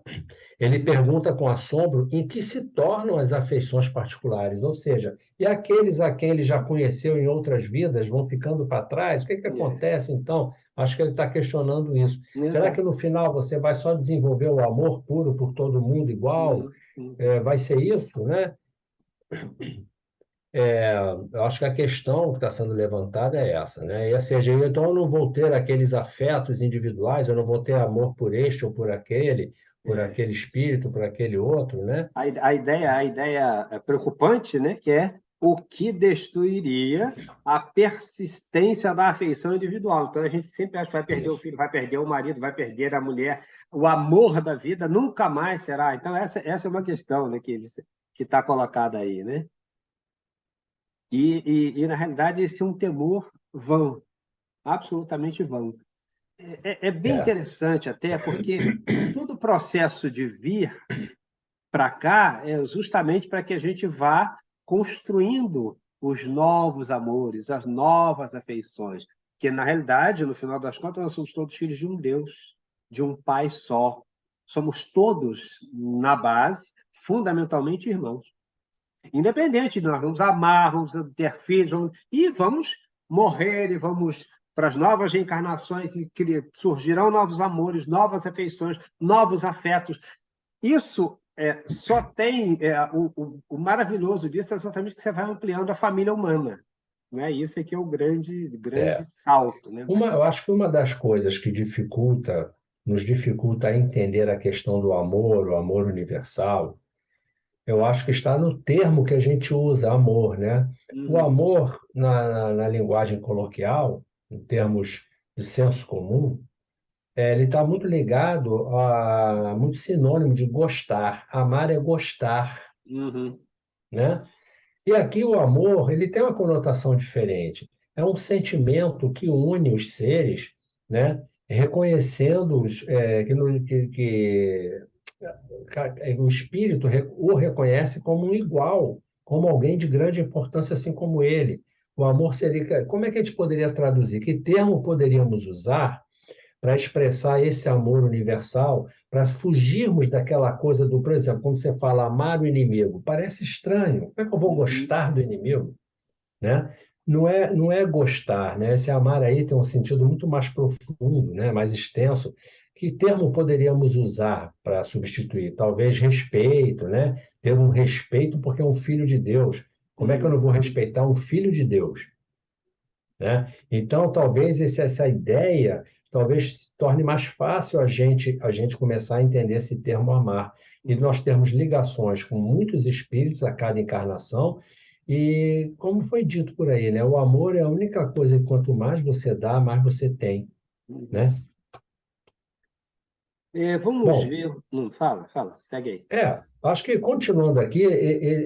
Ele pergunta com assombro em que se tornam as afeições particulares, ou seja, e aqueles a quem ele já conheceu em outras vidas vão ficando para trás? O que que É, acontece então? Acho que ele está questionando isso. Será que exato. no final você vai só desenvolver o amor puro por todo mundo igual? Uhum. Vai ser isso, né? eu acho que a questão que está sendo levantada é essa, né? Ou seja, então eu não vou ter aqueles afetos individuais, eu não vou ter amor por este ou por É, aquele espírito, por aquele outro, né? a ideia é preocupante, né, que é o que destruiria a persistência da afeição individual. Então, a gente sempre acha que vai perder o Isso. filho, vai perder o marido, vai perder a mulher, o amor da vida nunca mais será. Então, essa é uma questão, né, que está colocada aí, né? Na realidade, esse é um temor vão, absolutamente vão. É bem É, interessante até, porque todo o processo de vir para cá é justamente para que a gente vá construindo os novos amores, as novas afeições. Que, na realidade, no final das contas, nós somos todos filhos de um Deus, de um Pai só. Somos todos, na base, fundamentalmente irmãos. Independente, nós vamos amar, vamos ter filhos, e vamos morrer, e vamos para as novas reencarnações, e surgirão novos amores, novas afeições, novos afetos. Isso só tem o maravilhoso disso é exatamente que você vai ampliando a família humana, né? Isso é que é o grande é. salto, né? Eu Mas acho que uma das coisas que nos dificulta a entender a questão do amor, o amor universal, eu acho que está no termo que a gente usa, amor, né? O uhum, amor, na linguagem coloquial, em termos de senso comum, ele está muito ligado muito sinônimo de gostar. Amar é gostar, uhum, né? E aqui o amor, ele tem uma conotação diferente. É um sentimento que une os seres, né? Reconhecendo-os, o espírito o reconhece como um igual, como alguém de grande importância, assim como ele. O amor seria. Como é que a gente poderia traduzir? Que termo poderíamos usar para expressar esse amor universal, para fugirmos daquela coisa do, por exemplo, quando você fala amar o inimigo, parece estranho. Como é que eu vou uhum, gostar do inimigo, né? Não é gostar, né? Esse amar aí tem um sentido muito mais profundo, né? Mais extenso. Que termo poderíamos usar para substituir? Talvez respeito, né? Ter um respeito porque é um filho de Deus. Como é que eu não uhum. vou respeitar um filho de Deus, né? Então, talvez essa ideia talvez se torne mais fácil a gente começar a entender esse termo amar. E nós temos ligações com muitos espíritos a cada encarnação. E como foi dito por aí, né? O amor é a única coisa que quanto mais você dá, mais você tem, Uhum. né? Vamos Bom, ver. Fala, segue aí. acho que continuando aqui,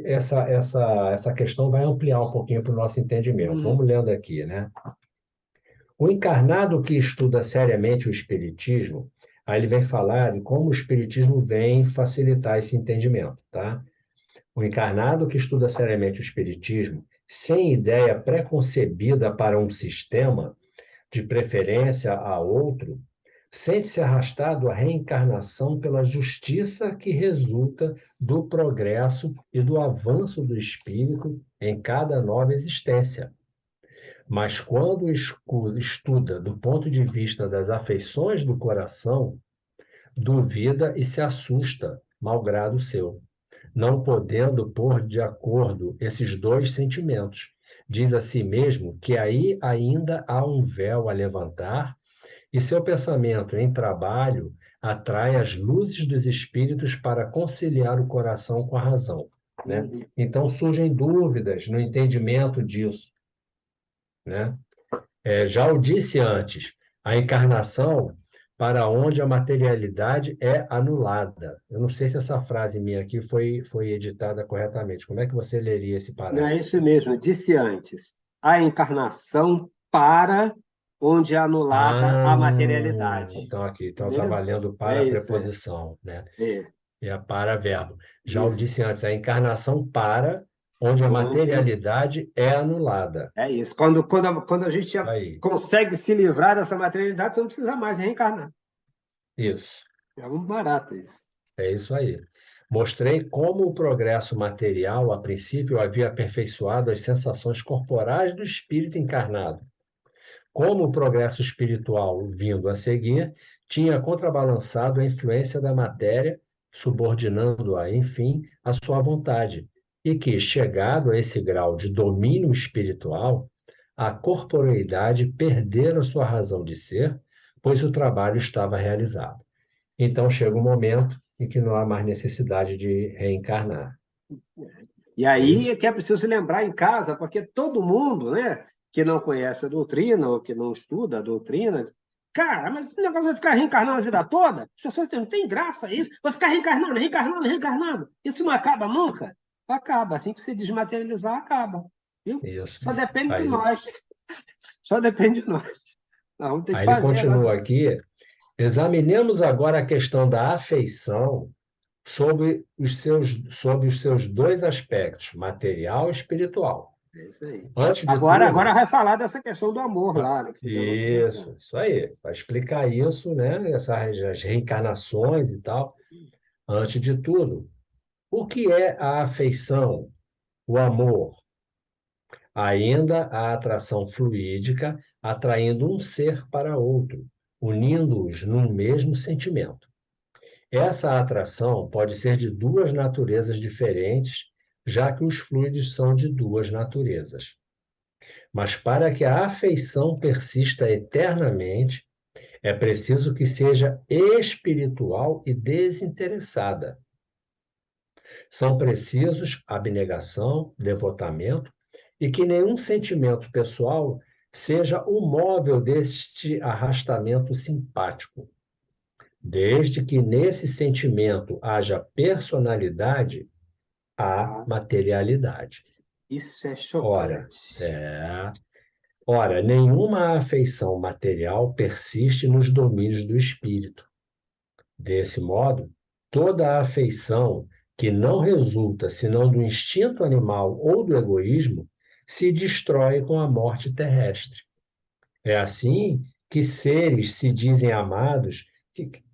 essa questão vai ampliar um pouquinho para o nosso entendimento. Uhum, Vamos lendo aqui, né? O encarnado que estuda seriamente o Espiritismo, aí ele vem falar de como o Espiritismo vem facilitar esse entendimento, tá? O encarnado que estuda seriamente o Espiritismo, sem ideia preconcebida para um sistema, de preferência a outro, sente-se arrastado à reencarnação pela justiça que resulta do progresso e do avanço do espírito em cada nova existência. Mas quando estuda do ponto de vista das afeições do coração, duvida e se assusta, malgrado seu, não podendo pôr de acordo esses dois sentimentos. Diz a si mesmo que aí ainda há um véu a levantar e seu pensamento em trabalho atrai as luzes dos espíritos para conciliar o coração com a razão, né? uhum. Então surgem dúvidas no entendimento disso, né? Já o disse antes, a encarnação para onde a materialidade é anulada. Eu não sei se essa frase minha aqui foi editada corretamente. Como é que você leria esse Não é parágrafo? isso mesmo, disse antes. A encarnação para onde é anulada Ah, a materialidade. então aqui, então está Entendeu? valendo É para a isso, preposição, né? é. É a para verbo. Já o Isso. disse antes, a encarnação para onde a Onde materialidade é anulada. é isso. Quando a gente já Aí, consegue se livrar dessa materialidade, você não precisa mais reencarnar. isso. É um barato isso. É isso aí. Mostrei como o progresso material, a princípio, havia aperfeiçoado as sensações corporais do espírito encarnado. Como o progresso espiritual, vindo a seguir, tinha contrabalançado a influência da matéria, subordinando-a, enfim, à sua vontade, e que, chegado a esse grau de domínio espiritual, a corporeidade perdera sua razão de ser, pois o trabalho estava realizado. Então chega um momento em que não há mais necessidade de reencarnar. E É aí isso? é que é preciso lembrar em casa, porque todo mundo, né, que não conhece a doutrina ou que não estuda a doutrina, cara, mas esse negócio vai ficar reencarnando a vida toda? As pessoas não têm graça isso. Vai ficar reencarnando, reencarnando, reencarnando. Isso não acaba nunca? Acaba. Assim que se desmaterializar, acaba. Viu? Isso. Só depende de Aí, nós. Só depende de nós. Nós vamos ter que aí ele fazer a continua nossa. aqui. Examinemos agora a questão da afeição sobre os seus dois aspectos, material e espiritual. É isso aí. Antes de Agora tudo, vai falar dessa questão do amor lá, né, que você deu uma conversa. isso aí, para explicar isso, né, as reencarnações e tal. Antes de tudo, o que é a afeição, o amor? Ainda a atração fluídica, atraindo um ser para outro, unindo-os num mesmo sentimento. Essa atração pode ser de duas naturezas diferentes, já que os fluidos são de duas naturezas. Mas para que a afeição persista eternamente, é preciso que seja espiritual e desinteressada. São precisos abnegação, devotamento e que nenhum sentimento pessoal seja o móvel deste arrastamento simpático. Desde que nesse sentimento haja personalidade, há Ah, materialidade. isso é Ora, chocante. é, ora, nenhuma afeição material persiste nos domínios do espírito. Desse modo, toda afeição que não resulta senão do instinto animal ou do egoísmo se destrói com a morte terrestre. É assim que seres se dizem amados,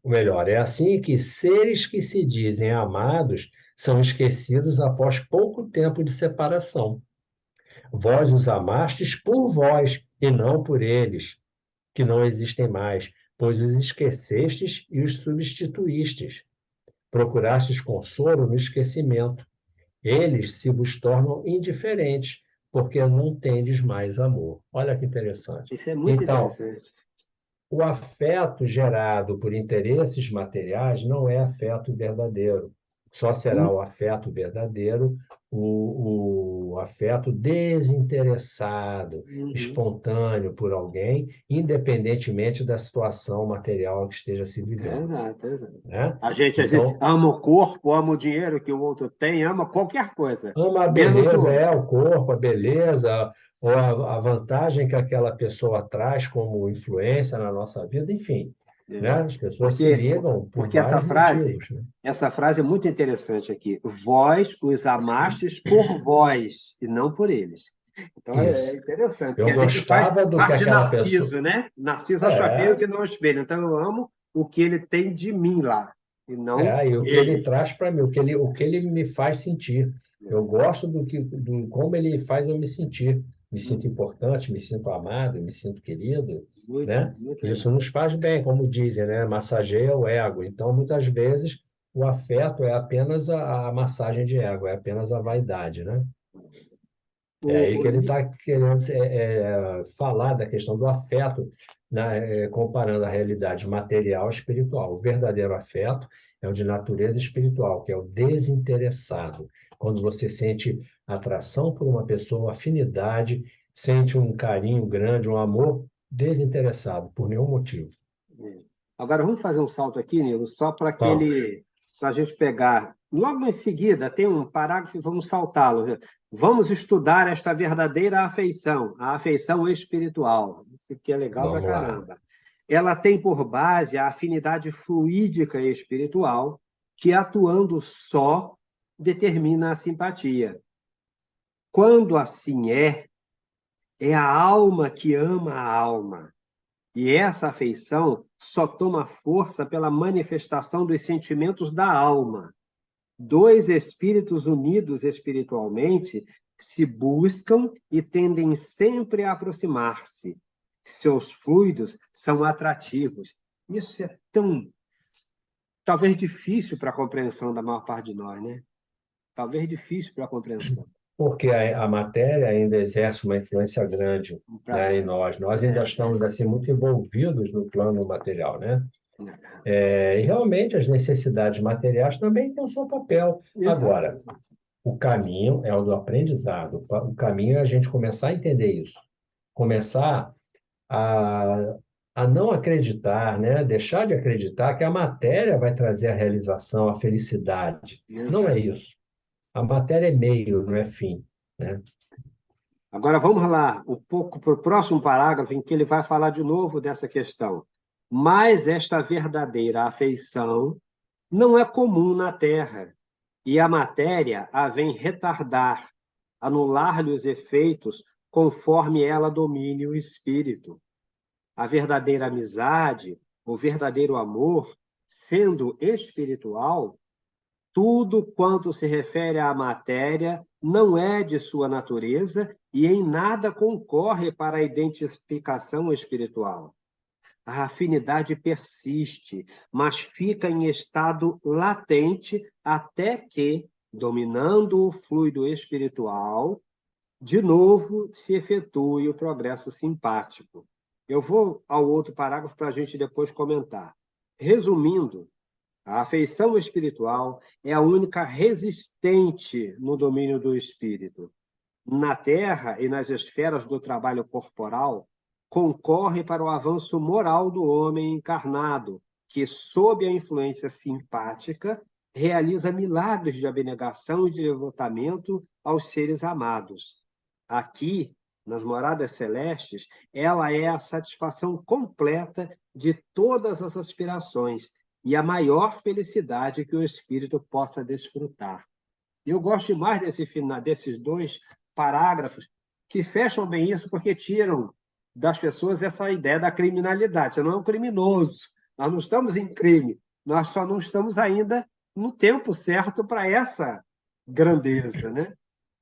ou melhor, é assim que seres que se dizem amados são esquecidos após pouco tempo de separação. Vós os amastes por vós e não por eles, que não existem mais, pois os esquecestes e os substituístes. Procurastes consolo no esquecimento. Eles se vos tornam indiferentes, porque não tendes mais amor. Olha que interessante. Isso é muito Então, interessante. o afeto gerado por interesses materiais não é afeto verdadeiro. Só será o afeto verdadeiro o afeto desinteressado, Uhum. espontâneo por alguém, independentemente da situação material que esteja se vivendo, Exato, exato. né? A gente às vezes Então, ama o corpo, ama o dinheiro que o outro tem, ama qualquer coisa, ama a menos o beleza, é outro. o corpo, a beleza, ou a vantagem que aquela pessoa traz como influência na nossa vida, enfim, né? É. As pessoas se Porque, ligam por porque vários motivos, né? essa frase é muito interessante aqui. Vós os amastes por vós e não por eles. Então é Isso. interessante, porque Eu a gente faz, gostava do que faz de aquela pessoa. Narciso, né? Narciso acha feio É, que não espelho. Então eu amo o que ele tem de mim lá, e não e o que ele ele. traz para mim, o que ele me faz sentir. Eu gosto do como ele faz eu me sentir. Me sinto importante, me sinto amado, me sinto querido, Muito, né? muito Isso legal. nos faz bem, como dizem, né? Massageia o ego. Então, muitas vezes, o afeto é apenas a massagem de ego, é apenas a vaidade, né? É aí que ele O, está querendo falar da questão do afeto, né, comparando a realidade material e espiritual. O verdadeiro afeto é o de natureza espiritual, que é o desinteressado. Quando você sente atração por uma pessoa, afinidade, sente um carinho grande, um amor desinteressado, por nenhum motivo. Agora vamos fazer um salto aqui, Nilo, só Vamos, para a gente pegar. Logo em seguida, tem um parágrafo e vamos saltá-lo. Vamos estudar esta verdadeira afeição, a afeição espiritual. Isso aqui é legal pra vamos lá. caramba. Ela tem por base a afinidade fluídica e espiritual, que atuando só determina a simpatia. Quando assim é a alma que ama a alma. E essa afeição só toma força pela manifestação dos sentimentos da alma. Dois espíritos unidos espiritualmente se buscam e tendem sempre a aproximar-se. Seus fluidos são atrativos. Isso é tão, talvez, difícil para a compreensão da maior parte de nós, né? talvez difícil para a compreensão Porque a matéria ainda exerce uma influência grande, para né, em nós. nós. Nós ainda estamos assim muito envolvidos no plano material, né? É. E realmente as necessidades materiais também têm o seu papel. Exato. Agora, o caminho é o do aprendizado. O caminho é a gente começar a entender isso, começar a, a não acreditar, né? Deixar de acreditar que a matéria vai trazer a realização, a felicidade. Não é Exato. isso. A matéria é meio, não é fim, né? Agora vamos lá, um pouco para o próximo parágrafo, em que ele vai falar de novo dessa questão. Mas esta verdadeira afeição não é comum na Terra, e a matéria a vem retardar, anular-lhe os efeitos, conforme ela domine o espírito. A verdadeira amizade, o verdadeiro amor, sendo espiritual, tudo quanto se refere à matéria não é de sua natureza e em nada concorre para a identificação espiritual. A afinidade persiste, mas fica em estado latente até que, dominando o fluido espiritual, de novo se efetue o progresso simpático. Eu vou ao outro parágrafo para a gente depois comentar. Resumindo, a afeição espiritual é a única resistente no domínio do espírito. Na Terra e nas esferas do trabalho corporal, concorre para o avanço moral do homem encarnado, que, sob a influência simpática, realiza milagres de abnegação e de devotamento aos seres amados. Aqui, nas moradas celestes, ela é a satisfação completa de todas as aspirações e a maior felicidade que o espírito possa desfrutar. Eu gosto mais desses dois parágrafos que fecham bem isso, porque tiram das pessoas essa ideia da criminalidade. Você não é um criminoso, nós não estamos em crime, nós só não estamos ainda no tempo certo para essa grandeza, né?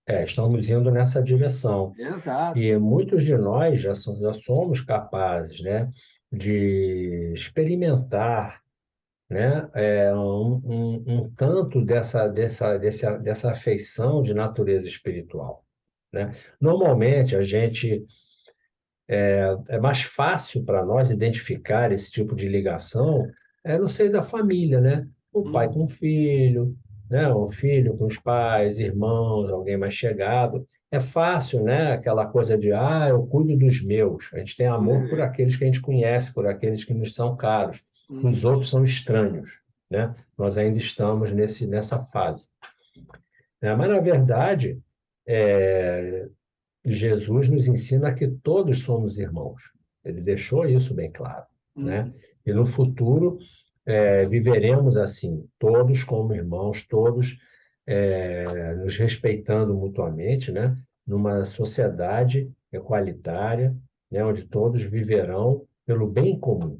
Estamos indo nessa direção. Exato. E muitos de nós já somos capazes, né, de experimentar, né, um tanto dessa afeição de natureza espiritual, né? Normalmente, a gente é mais fácil para nós identificar esse tipo de ligação no seio da família, né? O pai com o filho, né? O filho com os pais, irmãos, alguém mais chegado. É fácil, né? Aquela coisa de, eu cuido dos meus. A gente tem amor por aqueles que a gente conhece, por aqueles que nos são caros. Os outros são estranhos, né? Nós ainda estamos nessa fase, né? Mas, na verdade, é, Jesus nos ensina que todos somos irmãos. Ele deixou isso bem claro, né? E no futuro viveremos assim, todos como irmãos, todos nos respeitando mutuamente, né? Numa sociedade equalitária, né? Onde todos viverão pelo bem comum.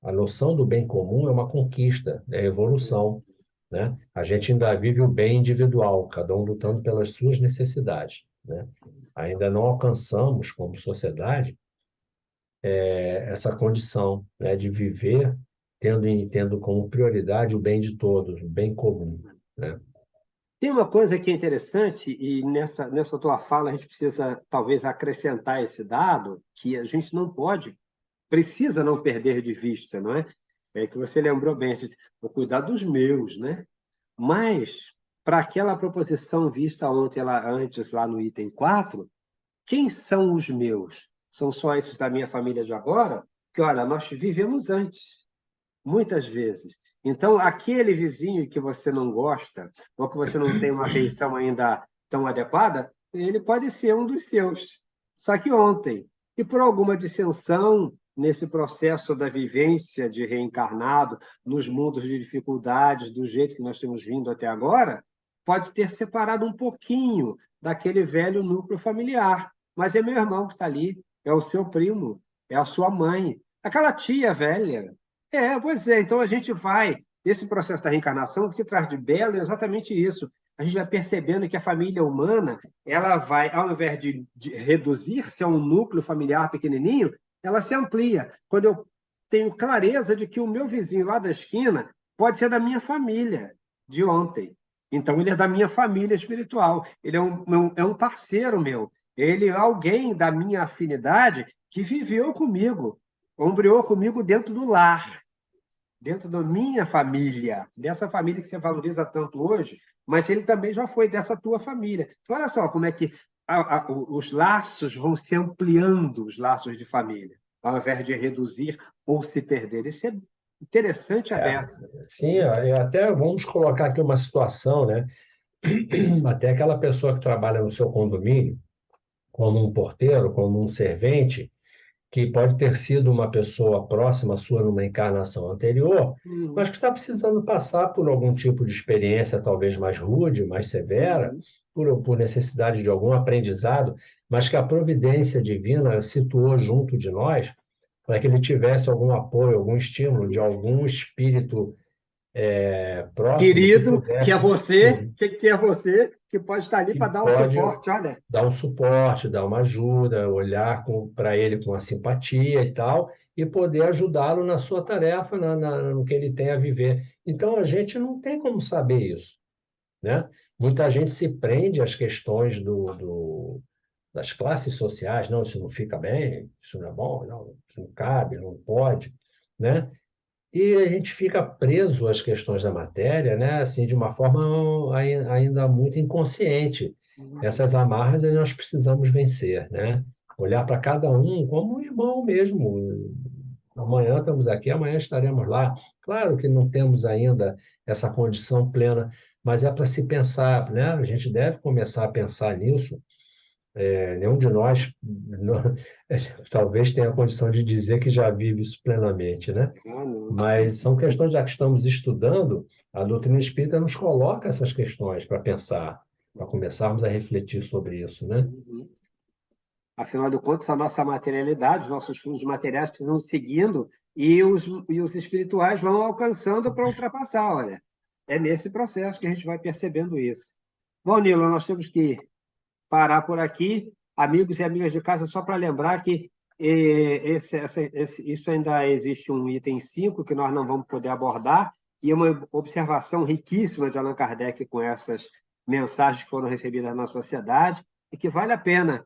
A noção do bem comum é uma conquista, é evolução, né? A gente ainda vive o bem individual, cada um lutando pelas suas necessidades, né? Ainda não alcançamos, como sociedade, essa condição, né, de viver tendo como prioridade o bem de todos, o bem comum, né? Tem uma coisa que é interessante, e nessa tua fala a gente precisa talvez acrescentar esse dado, que a gente não pode, precisa não perder de vista, não é? É que você lembrou bem, vou cuidar dos meus, né? Mas, para aquela proposição vista ontem, antes, lá no item 4, quem são os meus? São só esses da minha família de agora? Que, olha, nós vivemos antes muitas vezes. Então, aquele vizinho que você não gosta, ou que você não tem uma afeição ainda tão adequada, ele pode ser um dos seus. Só que ontem, e por alguma dissensão nesse processo da vivência de reencarnado, nos mundos de dificuldades, do jeito que nós temos vindo até agora, pode ter separado um pouquinho daquele velho núcleo familiar. Mas é meu irmão que está ali, é o seu primo, é a sua mãe, aquela tia velha. Pois é. Então a gente vai, esse processo da reencarnação, o que traz de belo é exatamente isso. A gente vai percebendo que a família humana, ela vai, ao invés de reduzir-se a um núcleo familiar pequenininho, ela se amplia. Quando eu tenho clareza de que o meu vizinho lá da esquina pode ser da minha família de ontem. Então, ele é da minha família espiritual. Ele é um parceiro meu. Ele é alguém da minha afinidade que viveu comigo, ombreou comigo dentro do lar, dentro da minha família, dessa família que você valoriza tanto hoje, mas ele também já foi dessa tua família. Então, olha só como é que os laços vão se ampliando, os laços de família, ao invés de reduzir ou se perder. Isso é interessante a É, beça. sim, até vamos colocar aqui uma situação, né? Até aquela pessoa que trabalha no seu condomínio, como um porteiro, como um servente, que pode ter sido uma pessoa próxima sua numa encarnação anterior, mas Uhum, que está precisando passar por algum tipo de experiência, talvez mais rude, mais severa, uhum. por necessidade de algum aprendizado, mas que a providência divina situou junto de nós para que ele tivesse algum apoio, algum estímulo de algum espírito próximo que Querido, pudesse, que é você, que pode estar ali que para dar um pode suporte, olha. dar um suporte, dar uma ajuda, olhar para ele com a simpatia e tal, e poder ajudá-lo na sua tarefa, no que ele tem a viver. Então, a gente não tem como saber isso, né? Muita gente se prende às questões das classes sociais, não, isso não fica bem, isso não é bom, não, isso não cabe, não pode, né? E a gente fica preso às questões da matéria, né? Assim, de uma forma ainda muito inconsciente. Essas amarras nós precisamos vencer, né? Olhar para cada um como um irmão mesmo. Amanhã estamos aqui, amanhã estaremos lá. Claro que não temos ainda essa condição plena, mas é para se pensar, né? A gente deve começar a pensar nisso. Nenhum de nós talvez tenha a condição de dizer que já vive isso plenamente, né? Ah, não. Mas são questões, já que estamos estudando, a doutrina espírita nos coloca essas questões para pensar, para começarmos a refletir sobre isso, né? Uhum. Afinal de contas, a nossa materialidade, os nossos fundos materiais precisam seguindo e os espirituais vão alcançando para ultrapassar, olha. É nesse processo que a gente vai percebendo isso. Bom, Nilo, nós temos que parar por aqui. Amigos e amigas de casa, só para lembrar que isso ainda existe um item 5 que nós não vamos poder abordar, e uma observação riquíssima de Allan Kardec com essas mensagens que foram recebidas na sociedade, e que vale a pena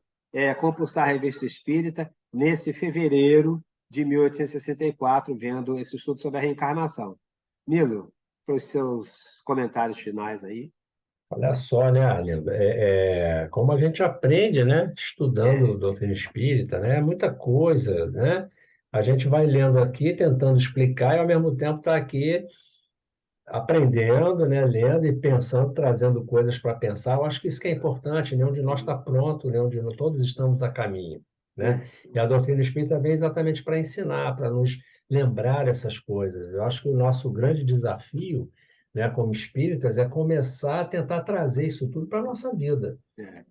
compulsar a Revista Espírita nesse fevereiro de 1864, vendo esse estudo sobre a reencarnação. Nilo, para os seus comentários finais aí. Olha só, né, Arlindo? Como a gente aprende, né, estudando É, doutrina espírita, né? É muita coisa, né? A gente vai lendo aqui, tentando explicar, e ao mesmo tempo está aqui aprendendo, né, lendo e pensando, trazendo coisas para pensar. Eu acho que isso que é importante, nenhum de nós está pronto, nenhum de nós, todos estamos a caminho, né? é. E a doutrina espírita vem exatamente para ensinar, para nos lembrar essas coisas. Eu acho que o nosso grande desafio, né, como espíritas, é começar a tentar trazer isso tudo para a nossa vida.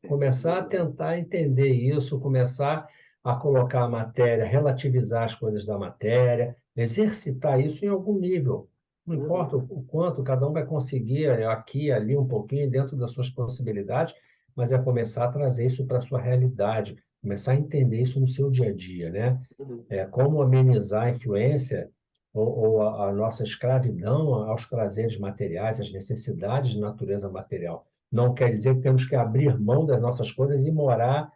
Começar a tentar entender isso, começar a colocar a matéria, relativizar as coisas da matéria, exercitar isso em algum nível. Não importa Uhum. o quanto, cada um vai conseguir aqui, ali, um pouquinho, dentro das suas possibilidades, mas é começar a trazer isso para a sua realidade, começar a entender isso no seu dia a dia, né? Uhum. Como amenizar a influência ou a nossa escravidão aos prazeres materiais, às necessidades de natureza material. Não quer dizer que temos que abrir mão das nossas coisas e morar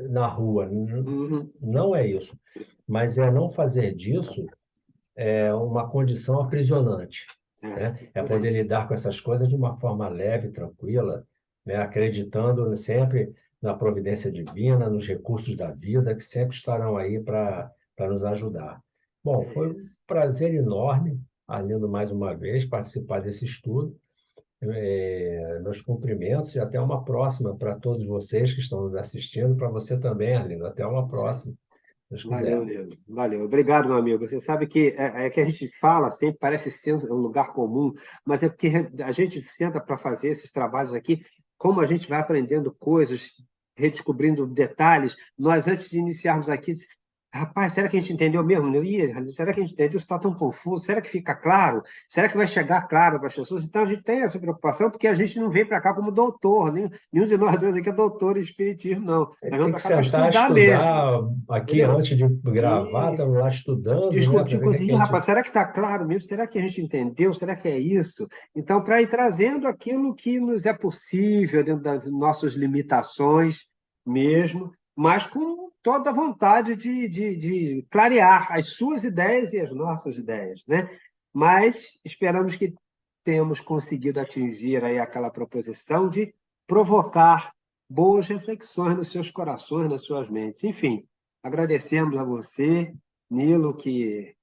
na rua. Uhum. Não é isso. Mas é não fazer disso uma condição aprisionante, né? É Por aí. poder lidar com essas coisas de uma forma leve, tranquila, né? Acreditando sempre na providência divina, nos recursos da vida, que sempre estarão aí para nos ajudar. Bom, É foi um isso. prazer enorme, Arlindo, mais uma vez, participar desse estudo. Meus cumprimentos e até uma próxima para todos vocês que estão nos assistindo, para você também, Arlindo. Até uma próxima, se Deus Valeu, quiser. Nilo. Valeu. Obrigado, meu amigo. Você sabe que é que a gente fala sempre, parece ser um lugar comum, mas é porque a gente senta para fazer esses trabalhos aqui, como a gente vai aprendendo coisas, redescobrindo detalhes. Nós, antes de iniciarmos aqui, Rapaz, será que a gente entendeu mesmo? Ih, será que a gente entendeu? Isso está tão confuso. Será que fica claro? Será que vai chegar claro para as pessoas? Então, a gente tem essa preocupação, porque a gente não vem para cá como doutor, nenhum de nós dois aqui é doutor em espiritismo, não. Nós vamos Tem que para cá para sentar, estudar mesmo, estudar aqui entendeu? antes de gravar, E estamos lá estudando, né, para discutir ver o que é que a coisinha, gente. rapaz, será que está claro mesmo? Será que a gente entendeu? Será que é isso? Então, para ir trazendo aquilo que nos é possível dentro das nossas limitações mesmo, mas com toda a vontade de clarear as suas ideias e as nossas ideias, né? Mas esperamos que tenhamos conseguido atingir aí aquela proposição de provocar boas reflexões nos seus corações, nas suas mentes. Enfim, agradecemos a você, Nilo, que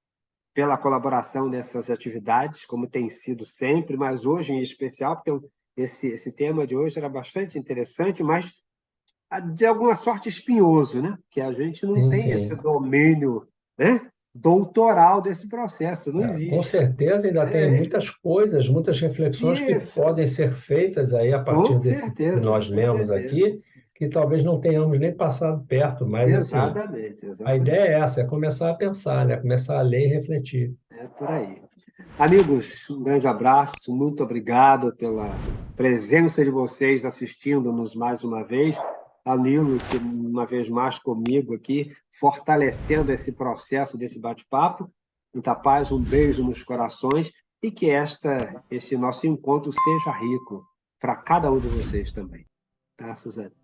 pela colaboração nessas atividades, como tem sido sempre, mas hoje em especial, porque esse tema de hoje era bastante interessante, mas de alguma sorte espinhoso, né? Que a gente não Sim, tem esse sim. domínio, né? Doutoral desse processo, não Com existe. certeza ainda tem É, muitas coisas, muitas reflexões que isso, podem ser feitas aí a partir com desse que certeza, nós com lemos certeza. aqui, que talvez não tenhamos nem passado perto, mas assim, Exatamente, a ideia exatamente. é essa, é começar a pensar, né? Começar a ler e refletir. É por aí. Amigos, um grande abraço, muito obrigado pela presença de vocês assistindo-nos mais uma vez. A Nilo, que uma vez mais comigo aqui, fortalecendo esse processo desse bate-papo. Muita paz, um beijo nos corações e que esse nosso encontro seja rico para cada um de vocês também. Graças a Deus.